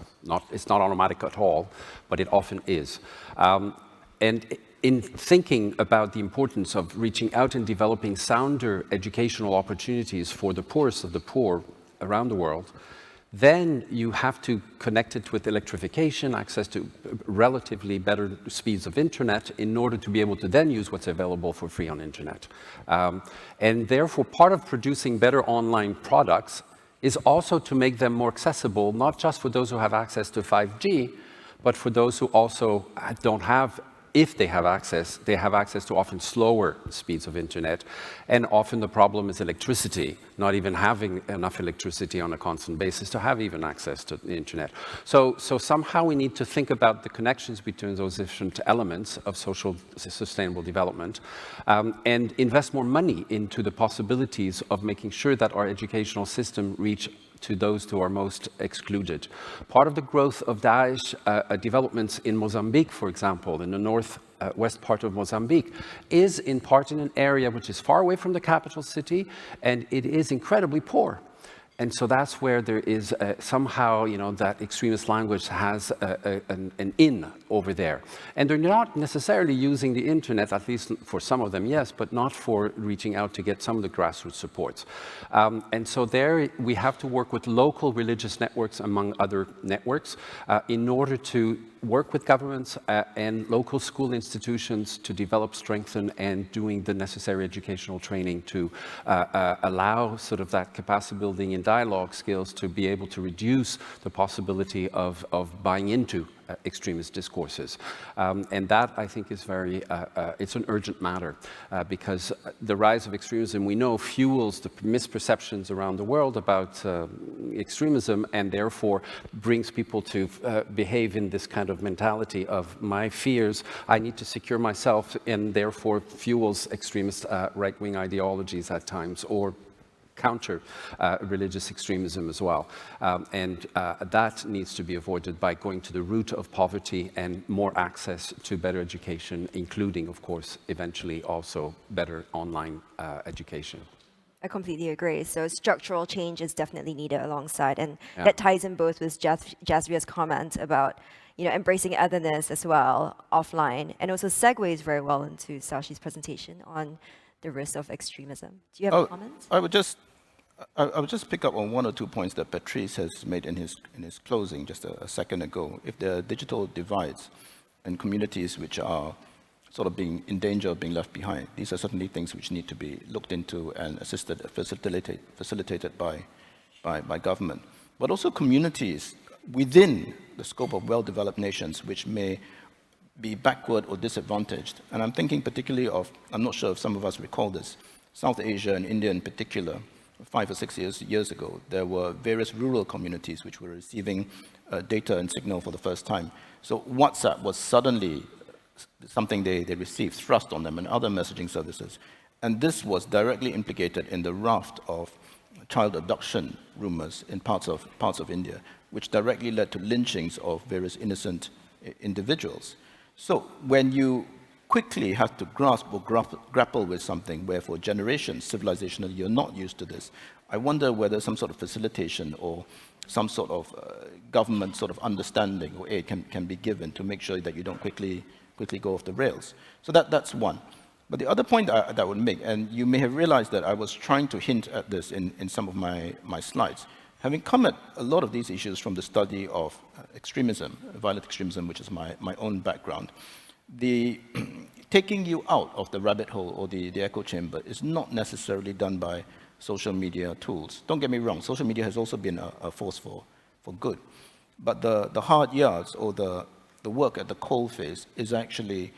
It's not automatic at all, but it often is. And in thinking about the importance of reaching out and developing sounder educational opportunities for the poorest of the poor around the world, then you have to connect it with electrification, access to relatively better speeds of internet in order to be able to then use what's available for free on internet. And therefore, part of producing better online products is also to make them more accessible, not just for those who have access to 5G, but for those who also don't have, if they have access to often slower speeds of internet. And often the problem is electricity, not even having enough electricity on a constant basis to have even access to the internet. So somehow we need to think about the connections between those different elements of social sustainable development and invest more money into the possibilities of making sure that our educational system reach to those who are most excluded. Part of the growth of Daesh developments in Mozambique, for example, in the northwest part of Mozambique, is in part in an area which is far away from the capital city, and it is incredibly poor. And so that's where there is somehow, that extremist language has an in over there. And they're not necessarily using the internet, at least for some of them, yes, but not for reaching out to get some of the grassroots supports. And so there we have to work with local religious networks, among other networks, in order to work with governments and local school institutions to develop, strengthen, and doing the necessary educational training to allow sort of that capacity building and dialogue skills to be able to reduce the possibility of buying into extremist discourses. And that, I think, is it's an urgent matter because the rise of extremism, we know, fuels the misperceptions around the world about extremism, and therefore brings people to behave in this kind of mentality of my fears, I need to secure myself, and therefore fuels extremist right-wing ideologies at times, or counter religious extremism as well. And that needs to be avoided by going to the root of poverty and more access to better education, including, of course, eventually also better online education.
I completely agree. So structural change is definitely needed alongside, and that ties in both with Jasvir's comment about embracing otherness as well offline, and also segues very well into Sashi's presentation on the risk of extremism. Do you have a comment?
I would just pick up on one or two points that Patrice has made in his closing just a second ago. If there are digital divides and communities which are sort of being in danger of being left behind, these are certainly things which need to be looked into and facilitated by government. But also communities within the scope of well-developed nations which may be backward or disadvantaged. And I'm thinking particularly of, I'm not sure if some of us recall this, South Asia and India in particular. 5 or 6 years ago, there were various rural communities which were receiving data and signal for the first time. So WhatsApp was suddenly something they received, thrust on them, and other messaging services. And this was directly implicated in the raft of child abduction rumors in parts of India, which directly led to lynchings of various innocent individuals. So when you quickly have to grasp or grapple with something where for generations, civilizationally, you're not used to this, I wonder whether some sort of facilitation or some sort of government sort of understanding or aid can be given to make sure that you don't quickly go off the rails. So that's one. But the other point that I would make, and you may have realized that I was trying to hint at this in some of my slides, having come at a lot of these issues from the study of extremism, violent extremism, which is my own background, the taking you out of the rabbit hole or the echo chamber is not necessarily done by social media tools. Don't get me wrong, social media has also been a force for good. But the hard yards or the work at the coal face is actually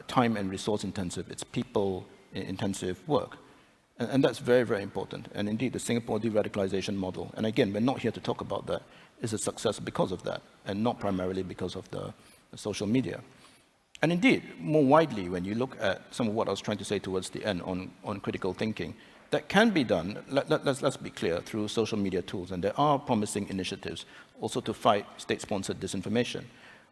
time and resource intensive. It's people intensive work. And that's very, very important. And indeed, the Singapore de-radicalization model, and again, we're not here to talk about that, is a success because of that, and not primarily because of the social media. And indeed, more widely, when you look at some of what I was trying to say towards the end on critical thinking, that can be done, let's be clear, through social media tools. And there are promising initiatives also to fight state-sponsored disinformation.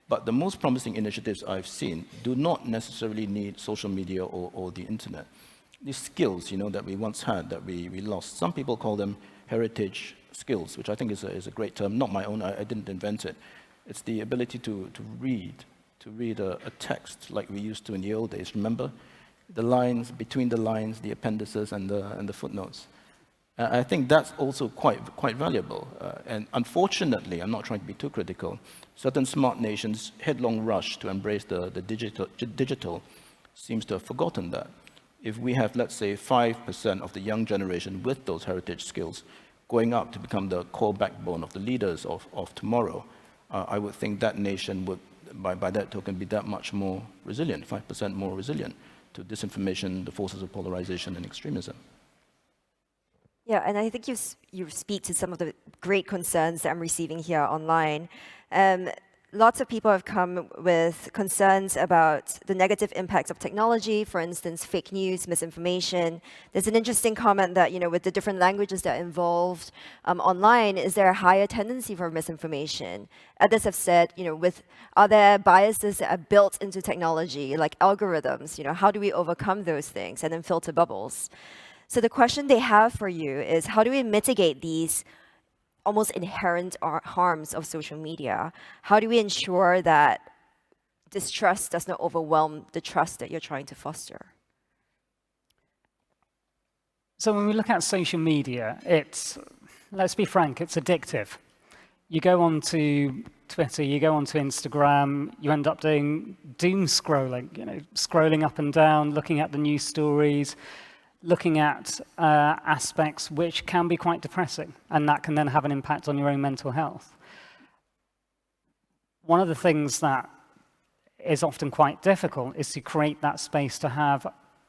But the most promising initiatives I've seen do not necessarily need social media or the internet. These skills, that we once had, that we lost. Some people call them heritage skills, which I think is a great term, not my own, I didn't invent it. It's the ability to read a text like we used to in the old days. Remember? The lines, between the lines, the appendices, and the footnotes. I think that's also quite valuable. And unfortunately, I'm not trying to be too critical, certain smart nations' headlong rush to embrace the digital seems to have forgotten that. If we have, let's say, 5% of the young generation with those heritage skills going up to become the core backbone of the leaders of tomorrow, I would think that nation would, by that token, be that much more resilient, 5% more resilient to disinformation, the forces of polarization and extremism.
Yeah, and I think you speak to some of the great concerns that I'm receiving here online. lots of people have come with concerns about the negative impacts of technology, for instance, fake news, misinformation. There's an interesting comment that, with the different languages that are involved online, is there a higher tendency for misinformation? Others have said, are there biases that are built into technology, like algorithms? How do we overcome those things and then filter bubbles? So the question they have for you is, how do we mitigate these almost inherent harms of social media? How do we ensure that distrust does not overwhelm the trust that you're trying to foster?
So when we look at social media, let's be frank, it's addictive. You go onto Twitter, you go onto Instagram, you end up doing doom scrolling, scrolling up and down, looking at the news stories, looking at aspects which can be quite depressing, and that can then have an impact on your own mental health. One of the things that is often quite difficult is to create that space to have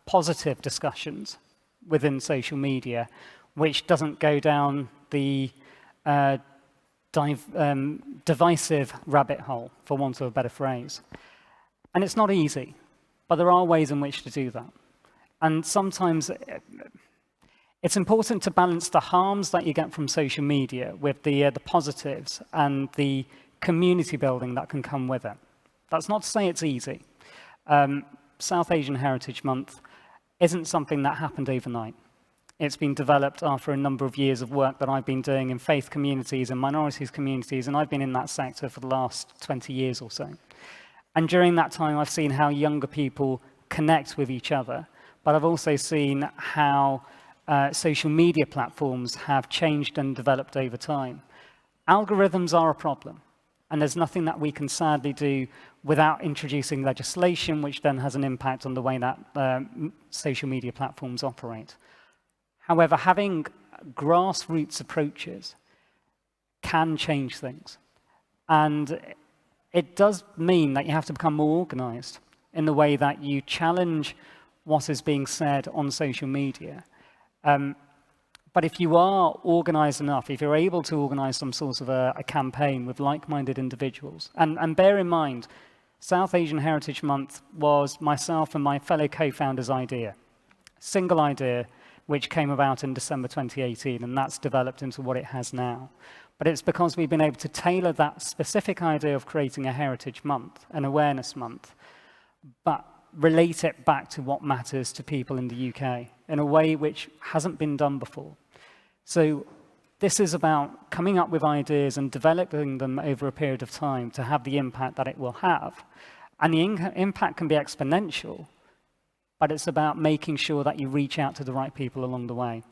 positive discussions within social media, which doesn't go down the divisive rabbit hole, for want of a better phrase. And it's not easy, but there are ways in which to do that. And sometimes it's important to balance the harms that you get from social media with the positives and the community building that can come with it. That's not to say it's easy. South Asian Heritage Month isn't something that happened overnight. It's been developed after a number of years of work that I've been doing in faith communities and minorities communities, and I've been in that sector for the last 20 years or so. And during that time, I've seen how younger people connect with each other. But I've also seen how social media platforms have changed and developed over time. Algorithms are a problem, and there's nothing that we can sadly do without introducing legislation, which then has an impact on the way that social media platforms operate. However, having grassroots approaches can change things. And it does mean that you have to become more organized in the way that you challenge what is being said on social media. But if you are organized enough, if you're able to organize some sort of a campaign with like-minded individuals, and bear in mind, South Asian Heritage Month was myself and my fellow co-founders' idea. Single idea, which came about in December 2018, and that's developed into what it has now. But it's because we've been able to tailor that specific idea of creating a Heritage Month, an awareness month, but relate it back to what matters to people in the UK in a way which hasn't been done before. So this is about coming up with ideas and developing them over a period of time to have the impact that it will have. And the impact can be exponential, but it's about making sure that you reach out to the right people along the way.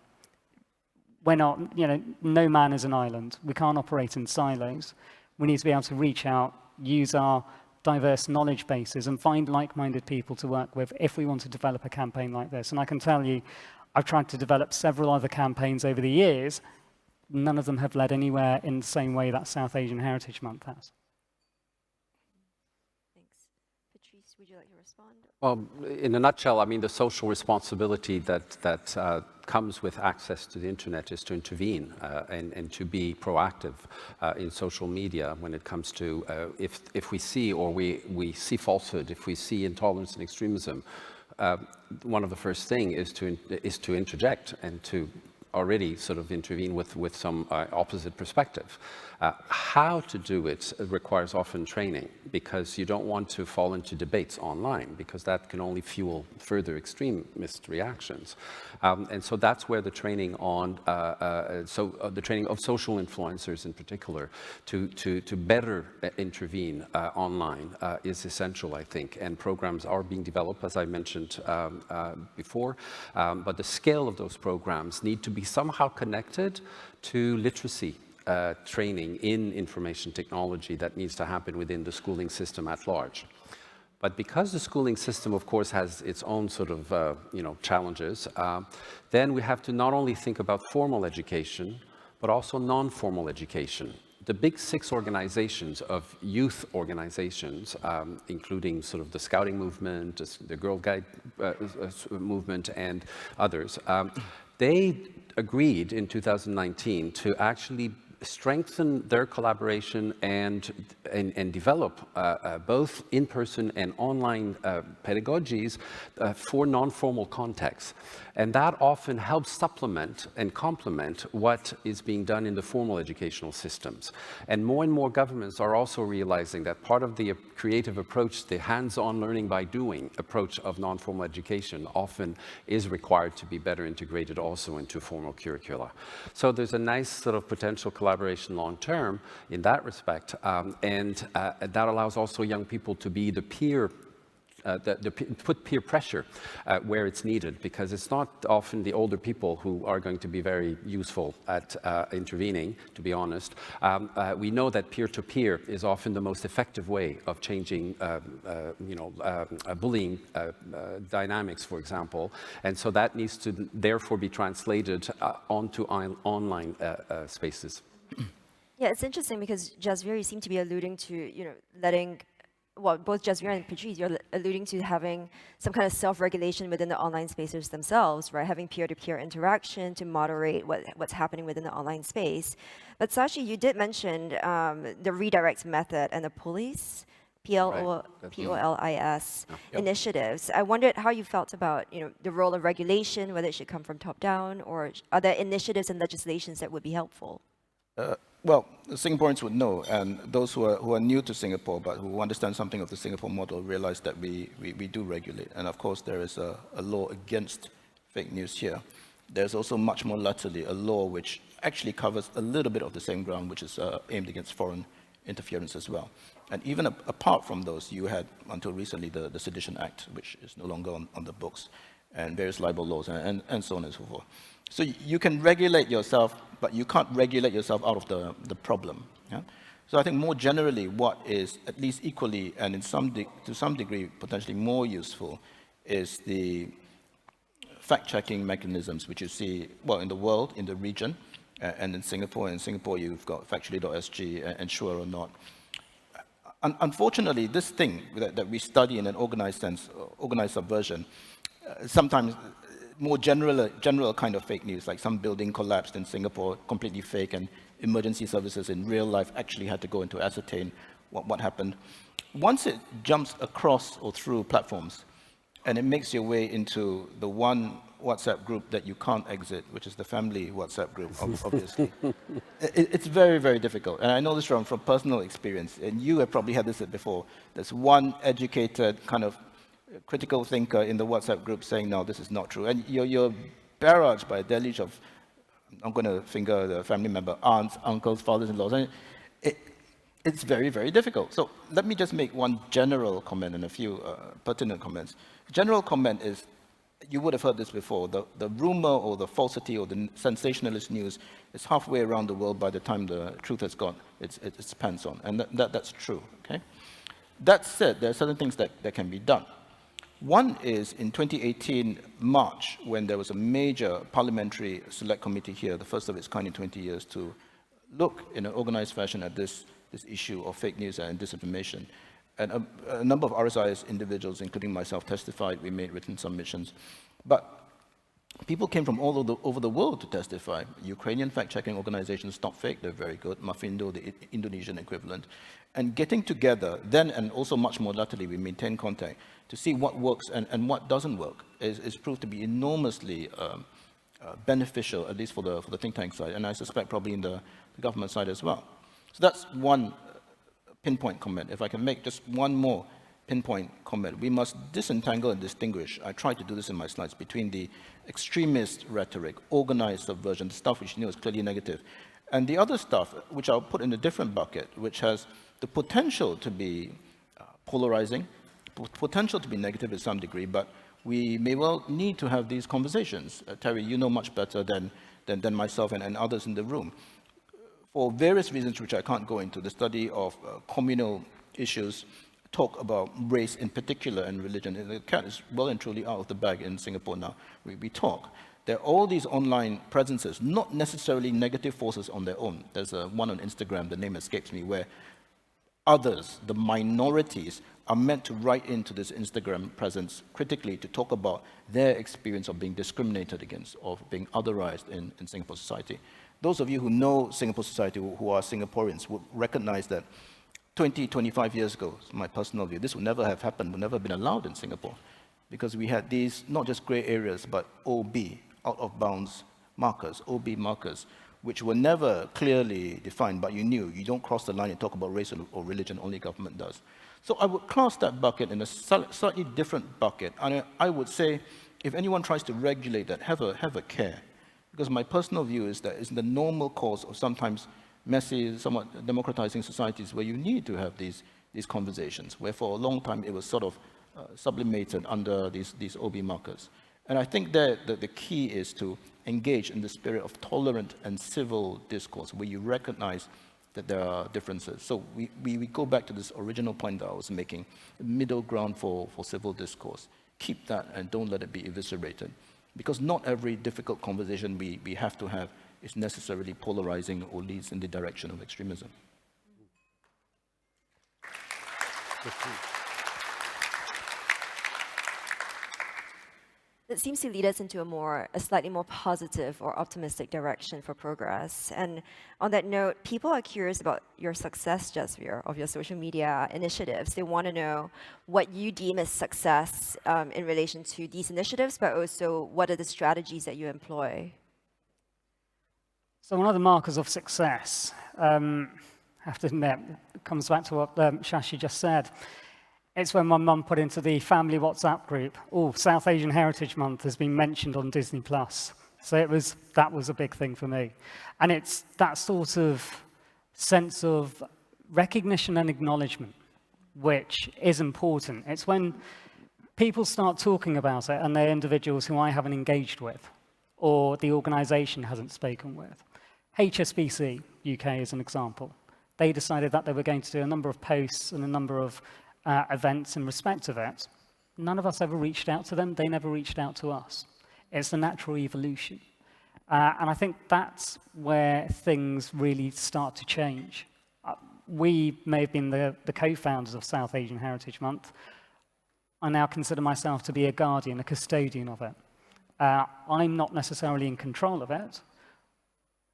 We're not, no man is an island. We can't operate in silos. We need to be able to reach out, use our diverse knowledge bases and find like-minded people to work with if we want to develop a campaign like this. And I can tell you, I've tried to develop several other campaigns over the years. None of them have led anywhere in the same way that South Asian Heritage Month has.
Thanks. Patrice, would you like to respond?
Well, in a nutshell, I mean, the social responsibility that comes with access to the internet is to intervene and to be proactive in social media when it comes to if we see or we see falsehood, if we see intolerance and extremism, one of the first thing is to interject and to already sort of intervene with some opposite perspective. How to do it requires often training, because you don't want to fall into debates online, because that can only fuel further extremist reactions. And so that's where the training on, the training of social influencers in particular, to better intervene online is essential, I think. And programs are being developed, as I mentioned before, but the scale of those programs need to be somehow connected to literacy training in information technology that needs to happen within the schooling system at large. But because the schooling system, of course, has its own sort of challenges, then we have to not only think about formal education, but also non-formal education. The big 6 organizations of youth organizations, including sort of the Scouting movement, the Girl Guide movement, and others, they agreed in 2019 to actually strengthen their collaboration and develop both in-person and online pedagogies for non-formal contexts. And that often helps supplement and complement what is being done in the formal educational systems. And more governments are also realizing that part of the creative approach, the hands-on learning by doing approach of non-formal education often is required to be better integrated also into formal curricula. So there's a nice sort of potential collaboration long-term in that respect. And that allows also young people to be the peer put peer pressure where it's needed, because it's not often the older people who are going to be very useful at intervening, to be honest. We know that peer-to-peer is often the most effective way of changing bullying dynamics, for example, and so that needs to therefore be translated onto online spaces.
Yeah, it's interesting because Jasvir, you seem to be alluding to, letting, well, both Jasvir and Patrice, you're alluding to having some kind of self-regulation within the online spaces themselves, right? Having peer-to-peer interaction to moderate what's happening within the online space. But Shashi, you did mention the redirect method and the police, POLIS initiatives. I wondered how you felt about, the role of regulation, whether it should come from top-down, or are there initiatives and legislations that would be helpful?
Well, the Singaporeans would know, and those who are new to Singapore but who understand something of the Singapore model realize that we do regulate. And of course, there is a law against fake news here. There's also much more laterally a law which actually covers a little bit of the same ground, which is aimed against foreign interference as well. And even apart from those, you had, until recently, the Sedition Act, which is no longer on the books, and various libel laws, and so on and so forth. So you can regulate yourself, but you can't regulate yourself out of the problem. Yeah? So I think more generally, what is at least equally and to some degree potentially more useful is the fact-checking mechanisms which you see, well, in the world, in the region, and in Singapore. In Singapore, you've got factually.sg and Sure or Not. Unfortunately, this thing that we study in an organized sense, organized subversion, sometimes more general kind of fake news, like some building collapsed in Singapore, completely fake, and emergency services in real life actually had to go in to ascertain what happened. Once it jumps across or through platforms, and it makes your way into the one WhatsApp group that you can't exit, which is the family WhatsApp group, obviously. It's very, very difficult. And I know this from personal experience, and you have probably had this before. There's one educated kind of critical thinker in the WhatsApp group saying, no, this is not true. And you're barraged by a deluge of, I'm going to finger the family member, aunts, uncles, fathers-in-laws. And it's very, very difficult. So let me just make one general comment and a few pertinent comments. General comment is, you would have heard this before, the rumor or the falsity or the sensationalist news is halfway around the world by the time the truth has got its pants on. And that's true, okay? That said, there are certain things that can be done. One is in 2018 March, when there was a major parliamentary select committee here, the first of its kind in 20 years, to look in an organized fashion at this issue of fake news and disinformation. And a number of RSIS individuals, including myself, testified. We made written submissions. But people came from all over the world to testify. Ukrainian fact-checking organizations, Stop Fake, they're very good. Mafindo, the Indonesian equivalent. And getting together, then and also much more latterly, we maintain contact to see what works and what doesn't work is proved to be enormously beneficial, at least for the think tank side, and I suspect probably in the government side as well. So that's one pinpoint comment. If I can make just one more pinpoint comment, we must disentangle and distinguish, I tried to do this in my slides, between the extremist rhetoric, organized subversion, the stuff which you know is clearly negative, and the other stuff, which I'll put in a different bucket, which has the potential to be polarizing, potential to be negative to some degree, but we may well need to have these conversations. Terry, you know much better than myself and others in the room. For various reasons which I can't go into, the study of communal issues talk about race in particular and religion. The cat is well and truly out of the bag in Singapore now. We talk. There are all these online presences, not necessarily negative forces on their own. There's one on Instagram, the name escapes me, where others, the minorities, are meant to write into this Instagram presence critically to talk about their experience of being discriminated against, of being otherized in Singapore society. Those of you who know Singapore society, who are Singaporeans, would recognize that 20, 25 years ago, my personal view, this would never have happened, would never have been allowed in Singapore, because we had these, not just grey areas, but OB, out of bounds markers, OB markers, which were never clearly defined, but you knew you don't cross the line and talk about race or religion, only government does. So I would class that bucket in a slightly different bucket, and I would say, if anyone tries to regulate that, have a care. Because my personal view is that it's the normal course of sometimes messy, somewhat democratizing societies where you need to have these conversations, where for a long time it was sort of sublimated under these OB markers. And I think that the key is to engage in the spirit of tolerant and civil discourse, where you recognize that there are differences. So we go back to this original point that I was making, middle ground for civil discourse. Keep that and don't let it be eviscerated. Because not every difficult conversation we have to have is necessarily polarizing or leads in the direction of extremism.
It seems to lead us into a slightly more positive or optimistic direction for progress. And on that note, people are curious about your success, Jasvir, of your social media initiatives. They want to know what you deem as success in relation to these initiatives, but also what are the strategies that you employ?
So one of the markers of success, I have to admit, comes back to what Shashi just said. It's when my mum put into the family WhatsApp group, oh, South Asian Heritage Month has been mentioned on Disney+. So that was a big thing for me. And it's that sort of sense of recognition and acknowledgement, which is important. It's when people start talking about it and they're individuals who I haven't engaged with or the organization hasn't spoken with. HSBC UK is an example. They decided that they were going to do a number of posts and a number of events in respect of it. None of us ever reached out to them. They never reached out to us. It's the natural evolution. And I think that's where things really start to change. We may have been the co-founders of South Asian Heritage Month. I now consider myself to be a guardian, a custodian of it. I'm not necessarily in control of it,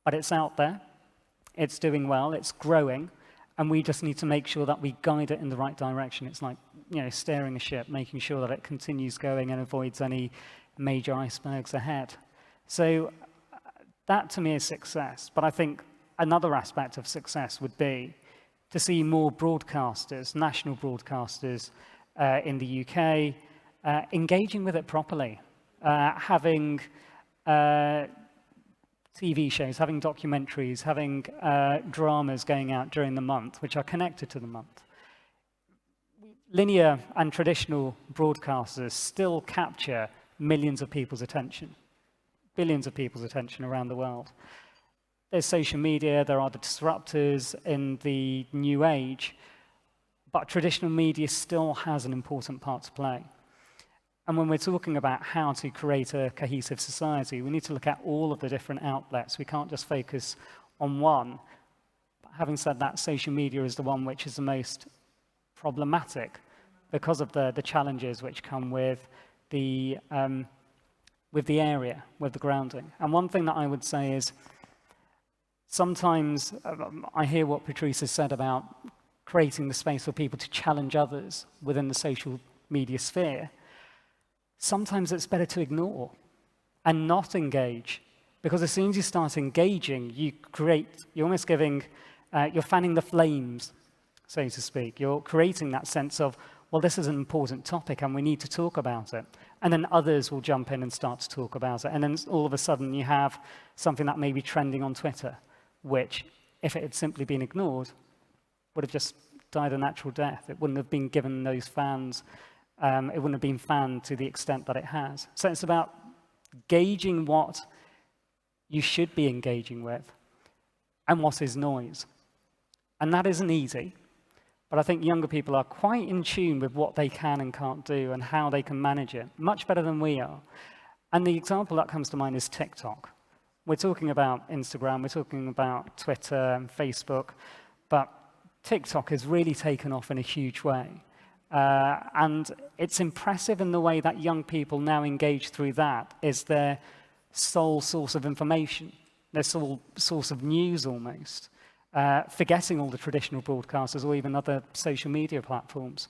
but it's out there. It's doing well. It's growing. And we just need to make sure that we guide it in the right direction. It's like, steering a ship, making sure that it continues going and avoids any major icebergs ahead. So that to me is success. But I think another aspect of success would be to see more broadcasters, national broadcasters in the UK, engaging with it properly, having TV shows, having documentaries, having dramas going out during the month, which are connected to the month. Linear and traditional broadcasters still capture millions of people's attention, billions of people's attention around the world. There's social media, there are the disruptors in the new age, but traditional media still has an important part to play. And when we're talking about how to create a cohesive society, we need to look at all of the different outlets. We can't just focus on one. But having said that, social media is the one which is the most problematic because of the challenges which come with the area, with the grounding. And one thing that I would say is sometimes I hear what Patrice has said about creating the space for people to challenge others within the social media sphere. Sometimes it's better to ignore and not engage, because as soon as you start engaging, you're almost giving, you're fanning the flames, so to speak. You're creating that sense of, well, this is an important topic and we need to talk about it. And then others will jump in and start to talk about it. And then all of a sudden you have something that may be trending on Twitter, which, if it had simply been ignored, would have just died a natural death. It wouldn't have been given those fans. It wouldn't have been fanned to the extent that it has. So it's about gauging what you should be engaging with and what is noise. And that isn't easy, but I think younger people are quite in tune with what they can and can't do and how they can manage it, much better than we are. And the example that comes to mind is TikTok. We're talking about Instagram, we're talking about Twitter and Facebook, but TikTok has really taken off in a huge way. And it's impressive in the way that young people now engage through that is their sole source of information. their sole source of news almost, forgetting all the traditional broadcasters or even other social media platforms.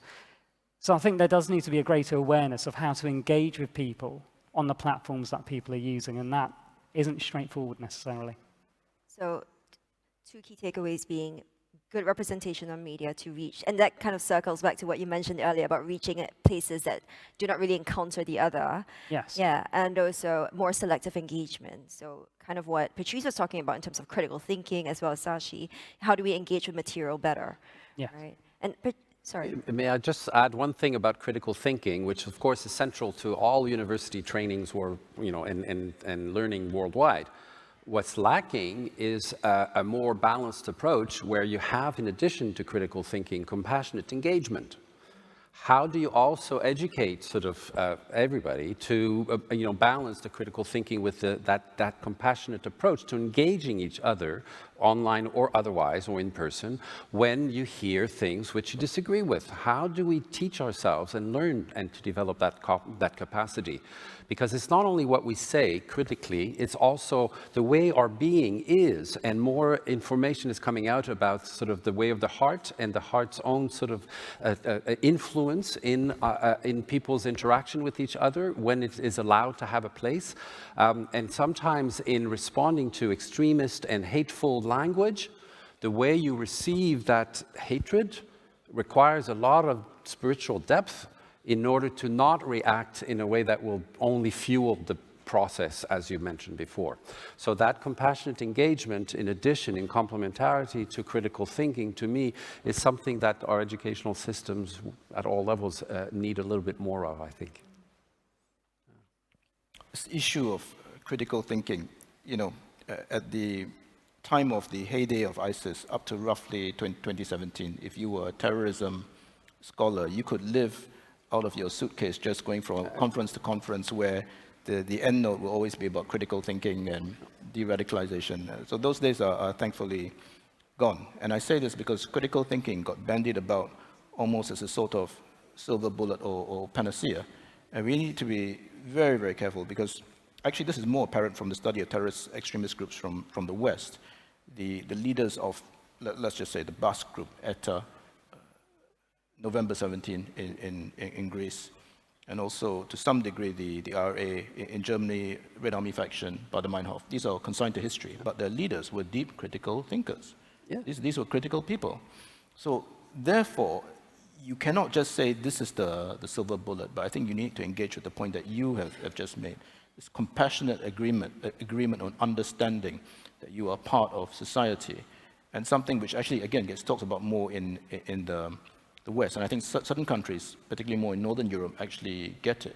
So I think there does need to be a greater awareness of how to engage with people on the platforms that people are using, and that isn't straightforward necessarily.
So two key takeaways being good representation on media to reach, and that kind of circles back to what you mentioned earlier about reaching at places that do not really encounter the other.
Yes.
Yeah, and also more selective engagement. So kind of what Patrice was talking about in terms of critical thinking, as well as Shashi, how do we engage with material better?
Yeah.
Right. And sorry.
May I just add one thing about critical thinking, which of course is central to all university trainings or, and learning worldwide. What's lacking is a more balanced approach where you have, in addition to critical thinking, compassionate engagement. How do you also educate sort of everybody to balance the critical thinking with that compassionate approach to engaging each other online or otherwise or in person when you hear things which you disagree with? How do we teach ourselves and learn and to develop that capacity? Because it's not only what we say critically, it's also the way our being is, and more information is coming out about sort of the way of the heart and the heart's own sort of influence in people's interaction with each other when it is allowed to have a place. And sometimes in responding to extremist and hateful language, the way you receive that hatred requires a lot of spiritual depth in order to not react in a way that will only fuel the process, as you mentioned before. So that compassionate engagement, in addition, in complementarity to critical thinking, to me, is something that our educational systems at all levels need a little bit more of, I think.
This issue of critical thinking, at the time of the heyday of ISIS, up to roughly 2017, if you were a terrorism scholar, you could live out of your suitcase just going from conference to conference where the end note will always be about critical thinking and de-radicalization. So those days are thankfully gone. And I say this because critical thinking got bandied about almost as a sort of silver bullet or panacea. And we need to be very, very careful because actually this is more apparent from the study of terrorist extremist groups from the West. The leaders of, let's just say, the Basque group, ETA, November 17 in Greece, and also to some degree the RA in Germany, Red Army faction, Baader-Meinhof. These are consigned to history, but their leaders were deep critical thinkers. Yeah. These were critical people. So therefore, you cannot just say this is the silver bullet, but I think you need to engage with the point that you have just made. This compassionate agreement on understanding that you are part of society, and something which actually, again, gets talked about more in the West. And I think certain countries, particularly more in Northern Europe, actually get it.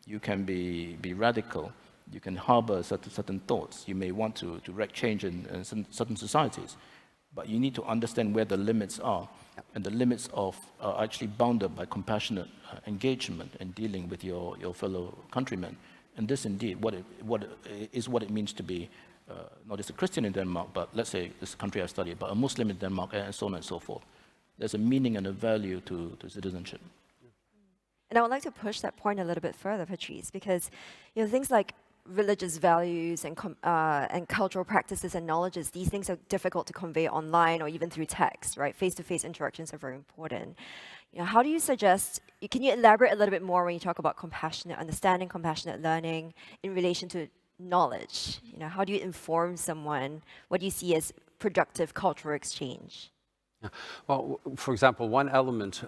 You can be radical. You can harbor certain thoughts. You may want to wreak change in certain societies. But you need to understand where the limits are. And the limits are actually bounded by compassionate engagement and dealing with your fellow countrymen. And this indeed what it means to be not just a Christian in Denmark, but let's say this country I studied, but a Muslim in Denmark, and so on and so forth. There's a meaning and a value to citizenship.
And I would like to push that point a little bit further, Patrice, because things like religious values and cultural practices and knowledges, these things are difficult to convey online or even through text, right? Face-to-face interactions are very important. How do you suggest, can you elaborate a little bit more when you talk about compassionate understanding, compassionate learning in relation to knowledge? How do you inform someone? What do you see as productive cultural exchange?
Well, for example, one element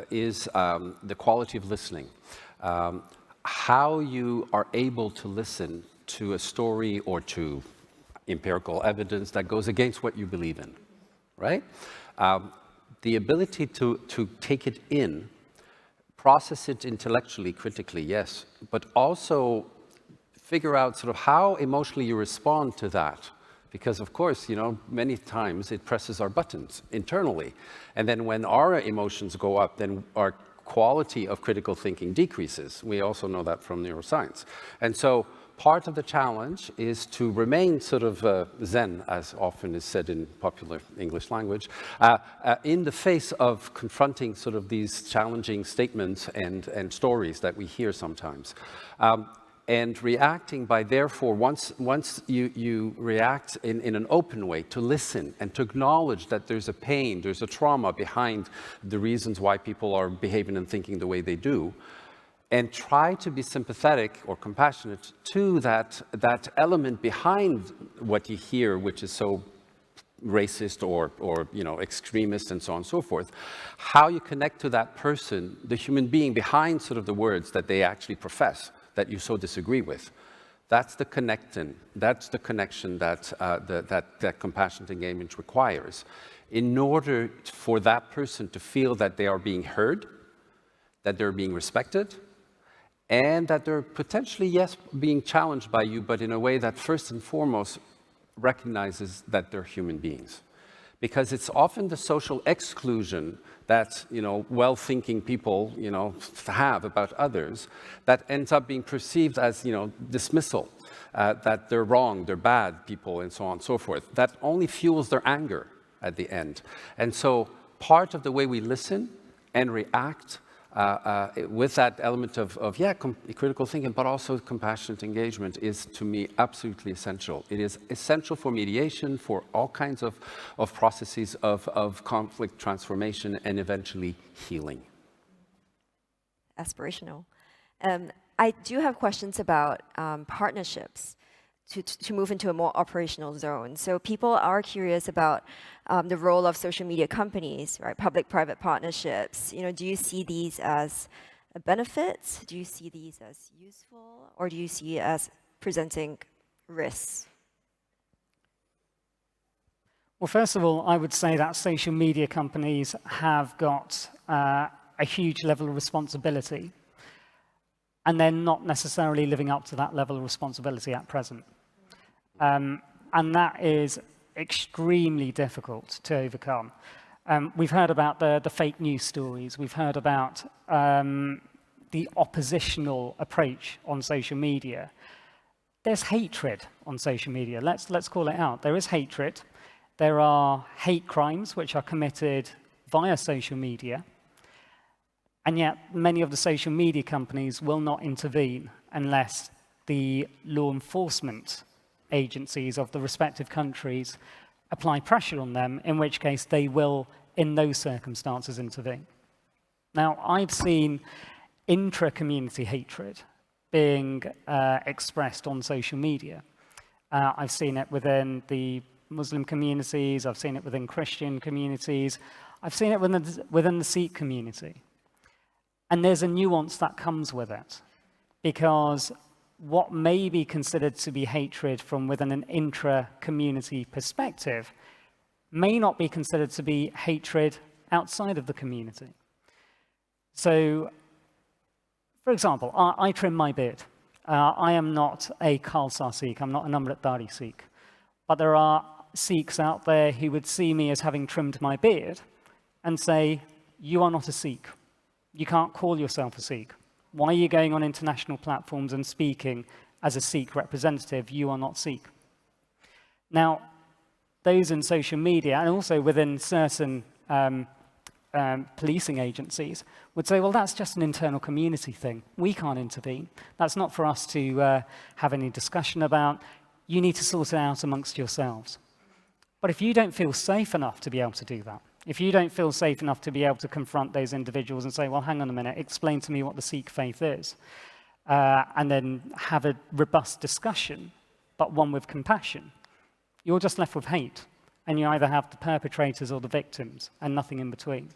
is the quality of listening. How you are able to listen to a story or to empirical evidence that goes against what you believe in, right? The ability to take it in, process it intellectually, critically, yes, but also figure out sort of how emotionally you respond to that. Because of course, many times it presses our buttons internally. And then when our emotions go up, then our quality of critical thinking decreases. We also know that from neuroscience. And so part of the challenge is to remain sort of zen, as often is said in popular English language, in the face of confronting sort of these challenging statements and stories that we hear sometimes. And reacting by, therefore, once you react in an open way, to listen and to acknowledge that there's a pain, there's a trauma behind the reasons why people are behaving and thinking the way they do, and try to be sympathetic or compassionate to that element behind what you hear, which is so racist or extremist and so on and so forth, how you connect to that person, the human being behind sort of the words that they actually profess, that you so disagree with. That's the connection that that compassionate engagement requires in order for that person to feel that they are being heard, that they're being respected, and that they're potentially, yes, being challenged by you, but in a way that first and foremost recognizes that they're human beings. Because it's often the social exclusion that well-thinking people have about others that ends up being perceived as dismissal, that they're wrong, they're bad people, and so on and so forth. That only fuels their anger at the end. And so part of the way we listen and react with that element of critical thinking, but also compassionate engagement is, to me, absolutely essential. It is essential for mediation, for all kinds of processes of conflict transformation and eventually healing.
Aspirational. I do have questions about partnerships to move into a more operational zone. So people are curious about the role of social media companies, right? Public-private partnerships. Do you see these as a benefit? Do you see these as useful? Or do you see it as presenting risks?
Well, first of all, I would say that social media companies have got a huge level of responsibility, and they're not necessarily living up to that level of responsibility at present. And that is extremely difficult to overcome. We've heard about the fake news stories. We've heard about the oppositional approach on social media. There's hatred on social media. Let's call it out. There is hatred. There are hate crimes which are committed via social media. And yet many of the social media companies will not intervene unless the law enforcement agencies of the respective countries apply pressure on them, in which case they will, in those circumstances, intervene. Now, I've seen intra-community hatred being expressed on social media. I've seen it within the Muslim communities, I've seen it within Christian communities, I've seen it within the Sikh community. And there's a nuance that comes with it, because what may be considered to be hatred from within an intra-community perspective may not be considered to be hatred outside of the community. So, for example, I trim my beard. I am not a Khalsa Sikh, I'm not an Amritdhari Sikh. But there are Sikhs out there who would see me as having trimmed my beard and say, you are not a Sikh. You can't call yourself a Sikh. Why are you going on international platforms and speaking as a Sikh representative? You are not Sikh. Now, those in social media and also within certain policing agencies would say, well, that's just an internal community thing. We can't intervene. That's not for us to have any discussion about. You need to sort it out amongst yourselves. But if you don't feel safe enough to be able to do that, if you don't feel safe enough to be able to confront those individuals and say, well, hang on a minute, explain to me what the Sikh faith is, and then have a robust discussion, but one with compassion, you're just left with hate. And you either have the perpetrators or the victims, and nothing in between.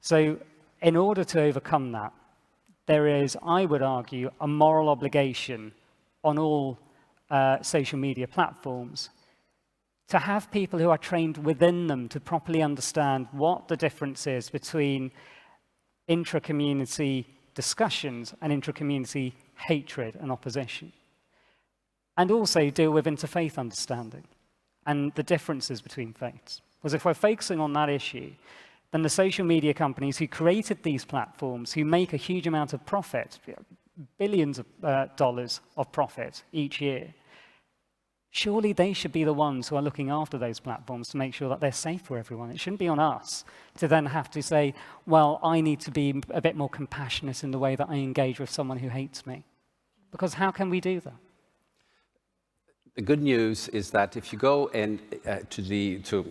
So in order to overcome that, there is, I would argue, a moral obligation on all social media platforms to have people who are trained within them to properly understand what the difference is between intra-community discussions and intra-community hatred and opposition. And also deal with interfaith understanding and the differences between faiths. Because if we're focusing on that issue, then the social media companies who created these platforms, who make a huge amount of profit, billions of dollars of profit each year, surely they should be the ones who are looking after those platforms to make sure that they're safe for everyone. It shouldn't be on us to then have to say, well, I need to be a bit more compassionate in the way that I engage with someone who hates me. Because how can we do that?
The good news is that if you go and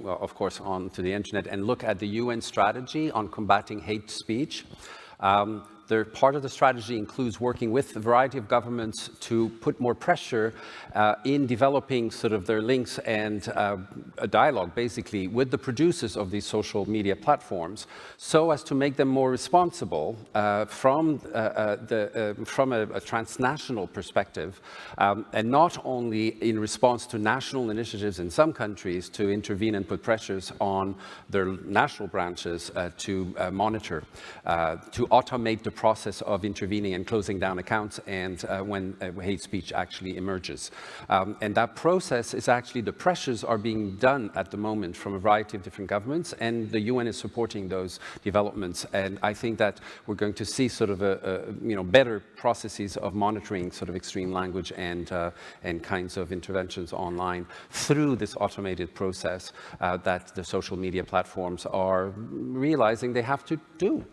of course, onto the internet and look at the UN strategy on combating hate speech, part of the strategy includes working with a variety of governments to put more pressure in developing sort of their links and a dialogue, basically, with the producers of these social media platforms, so as to make them more responsible from a transnational perspective, and not only in response to national initiatives in some countries to intervene and put pressures on their national branches to monitor, to automate the process of intervening and closing down accounts and when hate speech actually emerges. And that process is actually, the pressures are being done at the moment from a variety of different governments, and the UN is supporting those developments. And I think that we're going to see sort of better processes of monitoring sort of extreme language and kinds of interventions online through this automated process that the social media platforms are realizing they have to do,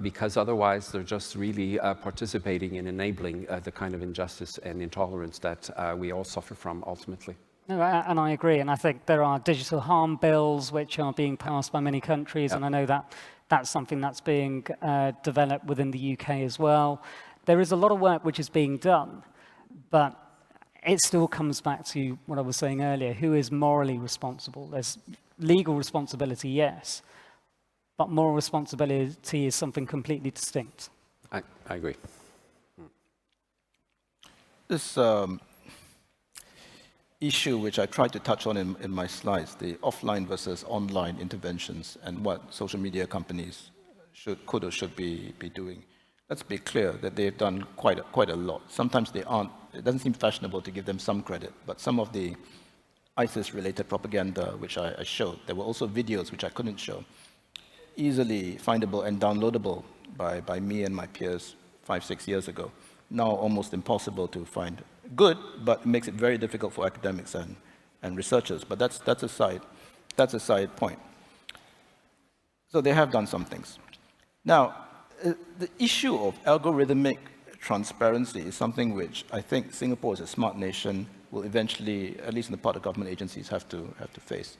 because otherwise they're just really participating in enabling the kind of injustice and intolerance that we all suffer from ultimately.
No, and I agree, and I think there are digital harm bills which are being passed by many countries, and I know that that's something that's being developed within the UK as well. There is a lot of work which is being done, but it still comes back to what I was saying earlier: who is morally responsible? There's legal responsibility, yes, but moral responsibility is something completely distinct.
I agree.
This issue, which I tried to touch on in my slides, the offline versus online interventions and what social media companies could or should be doing. Let's be clear that they've done quite a lot. Sometimes they aren't, it doesn't seem fashionable to give them some credit, but some of the ISIS-related propaganda, which I showed, there were also videos which I couldn't show, easily findable and downloadable by me and my peers 5-6 years ago. Now almost impossible to find. Good, but it makes it very difficult for academics and researchers. But that's a side point. So they have done some things. Now, the issue of algorithmic transparency is something which I think Singapore, as a smart nation, will eventually, at least in the part of government agencies, have to face.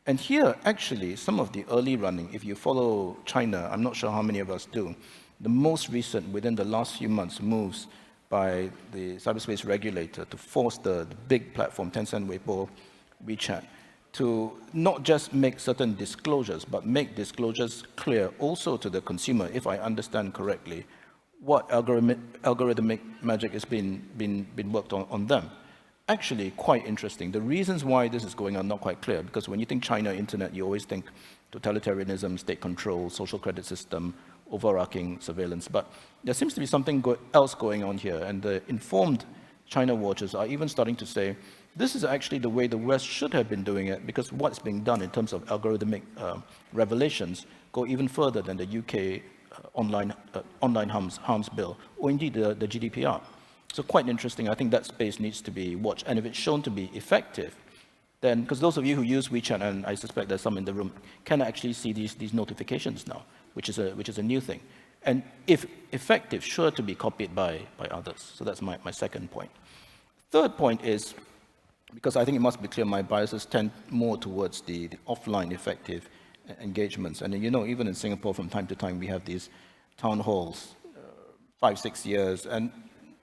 And here, actually, some of the early running, if you follow China, I'm not sure how many of us do, the most recent, within the last few months, moves by the cyberspace regulator to force the big platform, Tencent, Weibo, WeChat, to not just make certain disclosures, but make disclosures clear also to the consumer, if I understand correctly, what algorithmic magic has been worked on them. Actually, quite interesting. The reasons why this is going on are not quite clear, because when you think China internet, you always think totalitarianism, state control, social credit system, overarching surveillance. But there seems to be something else going on here, and the informed China watchers are even starting to say, this is actually the way the West should have been doing it, because what's being done in terms of algorithmic revelations go even further than the UK online harms bill, or indeed the GDPR. So quite interesting. I think that space needs to be watched. And if it's shown to be effective, then, because those of you who use WeChat, and I suspect there's some in the room, can actually see these notifications now, which is a new thing. And if effective, sure to be copied by others. So that's my second point. Third point is, because I think it must be clear, my biases tend more towards the offline effective engagements. And even in Singapore, from time to time, we have these town halls, 5-6 years, and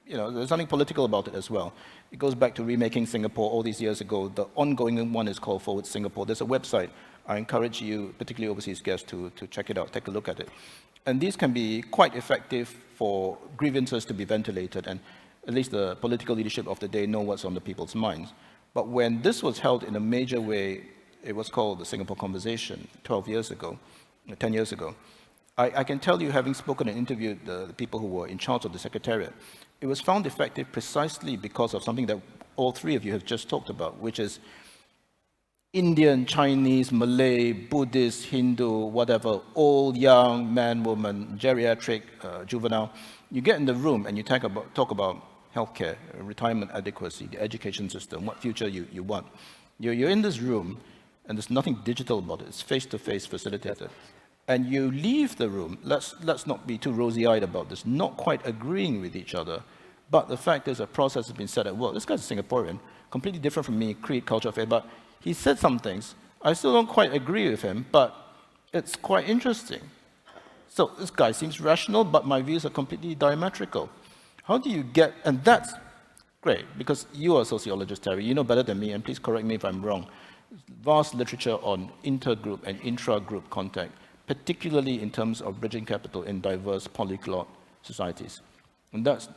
there's something political about it as well. It goes back to remaking Singapore all these years ago. The ongoing one is called Forward Singapore. There's a website. I encourage you, particularly overseas guests, to check it out, take a look at it. And these can be quite effective for grievances to be ventilated, and at least the political leadership of the day know what's on the people's minds. But when this was held in a major way, it was called the Singapore Conversation 10 years ago. I can tell you, having spoken and interviewed the people who were in charge of the Secretariat, it was found effective precisely because of something that all three of you have just talked about, which is Indian, Chinese, Malay, Buddhist, Hindu, whatever, old, young, man, woman, geriatric, juvenile. You get in the room and you talk about healthcare, retirement adequacy, the education system, what future you want. You're in this room, and there's nothing digital about it. It's face-to-face facilitated. And you leave the room, let's not be too rosy-eyed about this, not quite agreeing with each other But the fact is a process has been set at work. This guy's a Singaporean, completely different from me, creed, culture, faith, but he said some things. I still don't quite agree with him, but it's quite interesting. So this guy seems rational, but my views are completely diametrical. How do you get, and that's great, because you are a sociologist, Terry, you know better than me, and please correct me if I'm wrong. Vast literature on intergroup and intra-group contact, particularly in terms of bridging capital in diverse polyglot societies. And that's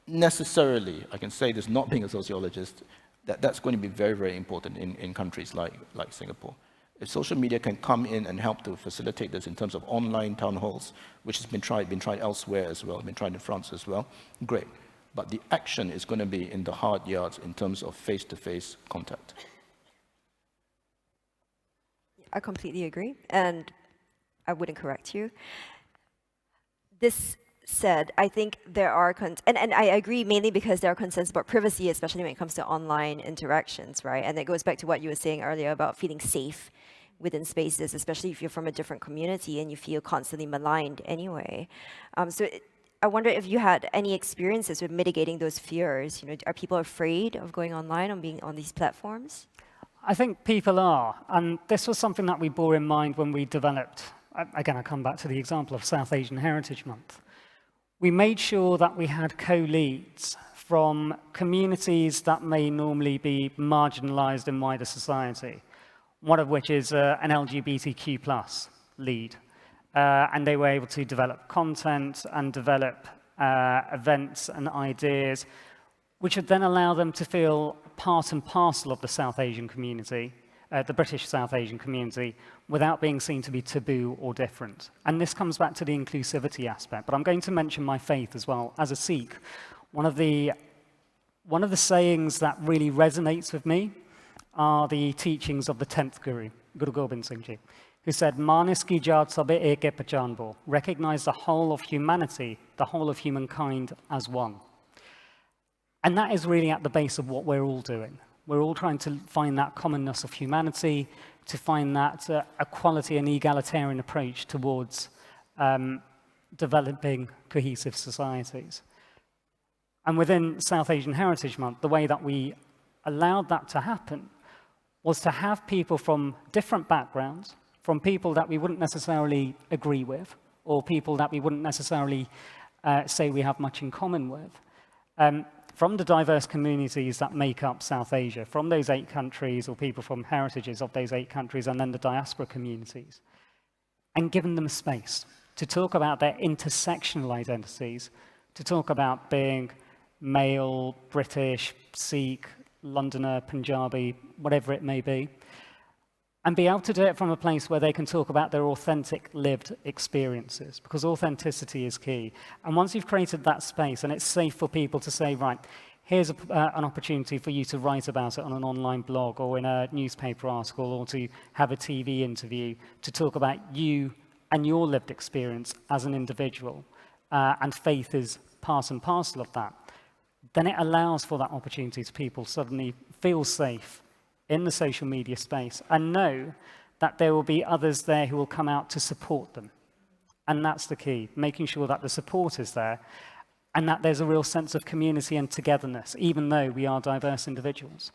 necessarily, I can say this not being a sociologist, that's going to be very, very important in countries like Singapore. If social media can come in and help to facilitate this in terms of online town halls, which has been tried elsewhere as well, been tried in France as well, great. But the action is going to be in the hard yards in terms of face-to-face contact.
I completely agree, and I wouldn't correct you. This said, I think there are, and I agree mainly because there are concerns about privacy, especially when it comes to online interactions, right? And it goes back to what you were saying earlier about feeling safe within spaces, especially if you're from a different community and you feel constantly maligned anyway. I wonder if you had any experiences with mitigating those fears. You know, are people afraid of going online and being on these platforms?
I think people are, and this was something that we bore in mind when we developed, again, I come back to the example of South Asian Heritage Month. We made sure that we had co-leads from communities that may normally be marginalized in wider society, one of which is an LGBTQ+ lead. And they were able to develop content and develop events and ideas, which would then allow them to feel part and parcel of the South Asian community, the British South Asian community, without being seen to be taboo or different. And this comes back to the inclusivity aspect, but I'm going to mention my faith as well. As a Sikh, one of the sayings that really resonates with me are the teachings of the 10th Guru, Guru Gobind Singh Ji, who said, Manis ki jaat sabe eke pehchanbo, recognize the whole of humanity, the whole of humankind as one. And that is really at the base of what we're all doing. We're all trying to find that commonness of humanity, to find that equality and egalitarian approach towards developing cohesive societies. And within South Asian Heritage Month, the way that we allowed that to happen was to have people from different backgrounds, from people that we wouldn't necessarily agree with, or people that we wouldn't necessarily say we have much in common with, from the diverse communities that make up South Asia, from those 8 countries, or people from heritages of those 8 countries, and then the diaspora communities, and given them a space to talk about their intersectional identities, to talk about being male, British, Sikh, Londoner, Punjabi, whatever it may be, and be able to do it from a place where they can talk about their authentic lived experiences, because authenticity is key. And once you've created that space and it's safe for people to say, right, here's an opportunity for you to write about it on an online blog or in a newspaper article or to have a TV interview, to talk about you and your lived experience as an individual, and faith is part and parcel of that, then it allows for that opportunity to people suddenly feel safe in the social media space and know that there will be others there who will come out to support them. And that's the key, making sure that the support is there and that there's a real sense of community and togetherness, even though we are diverse individuals.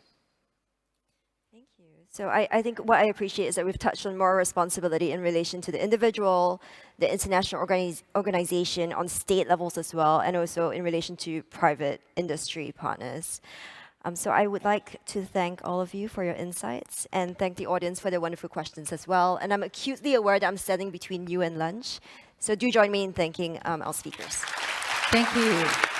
Thank you. So I think what I appreciate is that we've touched on moral responsibility in relation to the individual, the international organization, on state levels as well, and also in relation to private industry partners. So I would like to thank all of you for your insights and thank the audience for their wonderful questions as well. And I'm acutely aware that I'm standing between you and lunch. So do join me in thanking our speakers.
Thank you.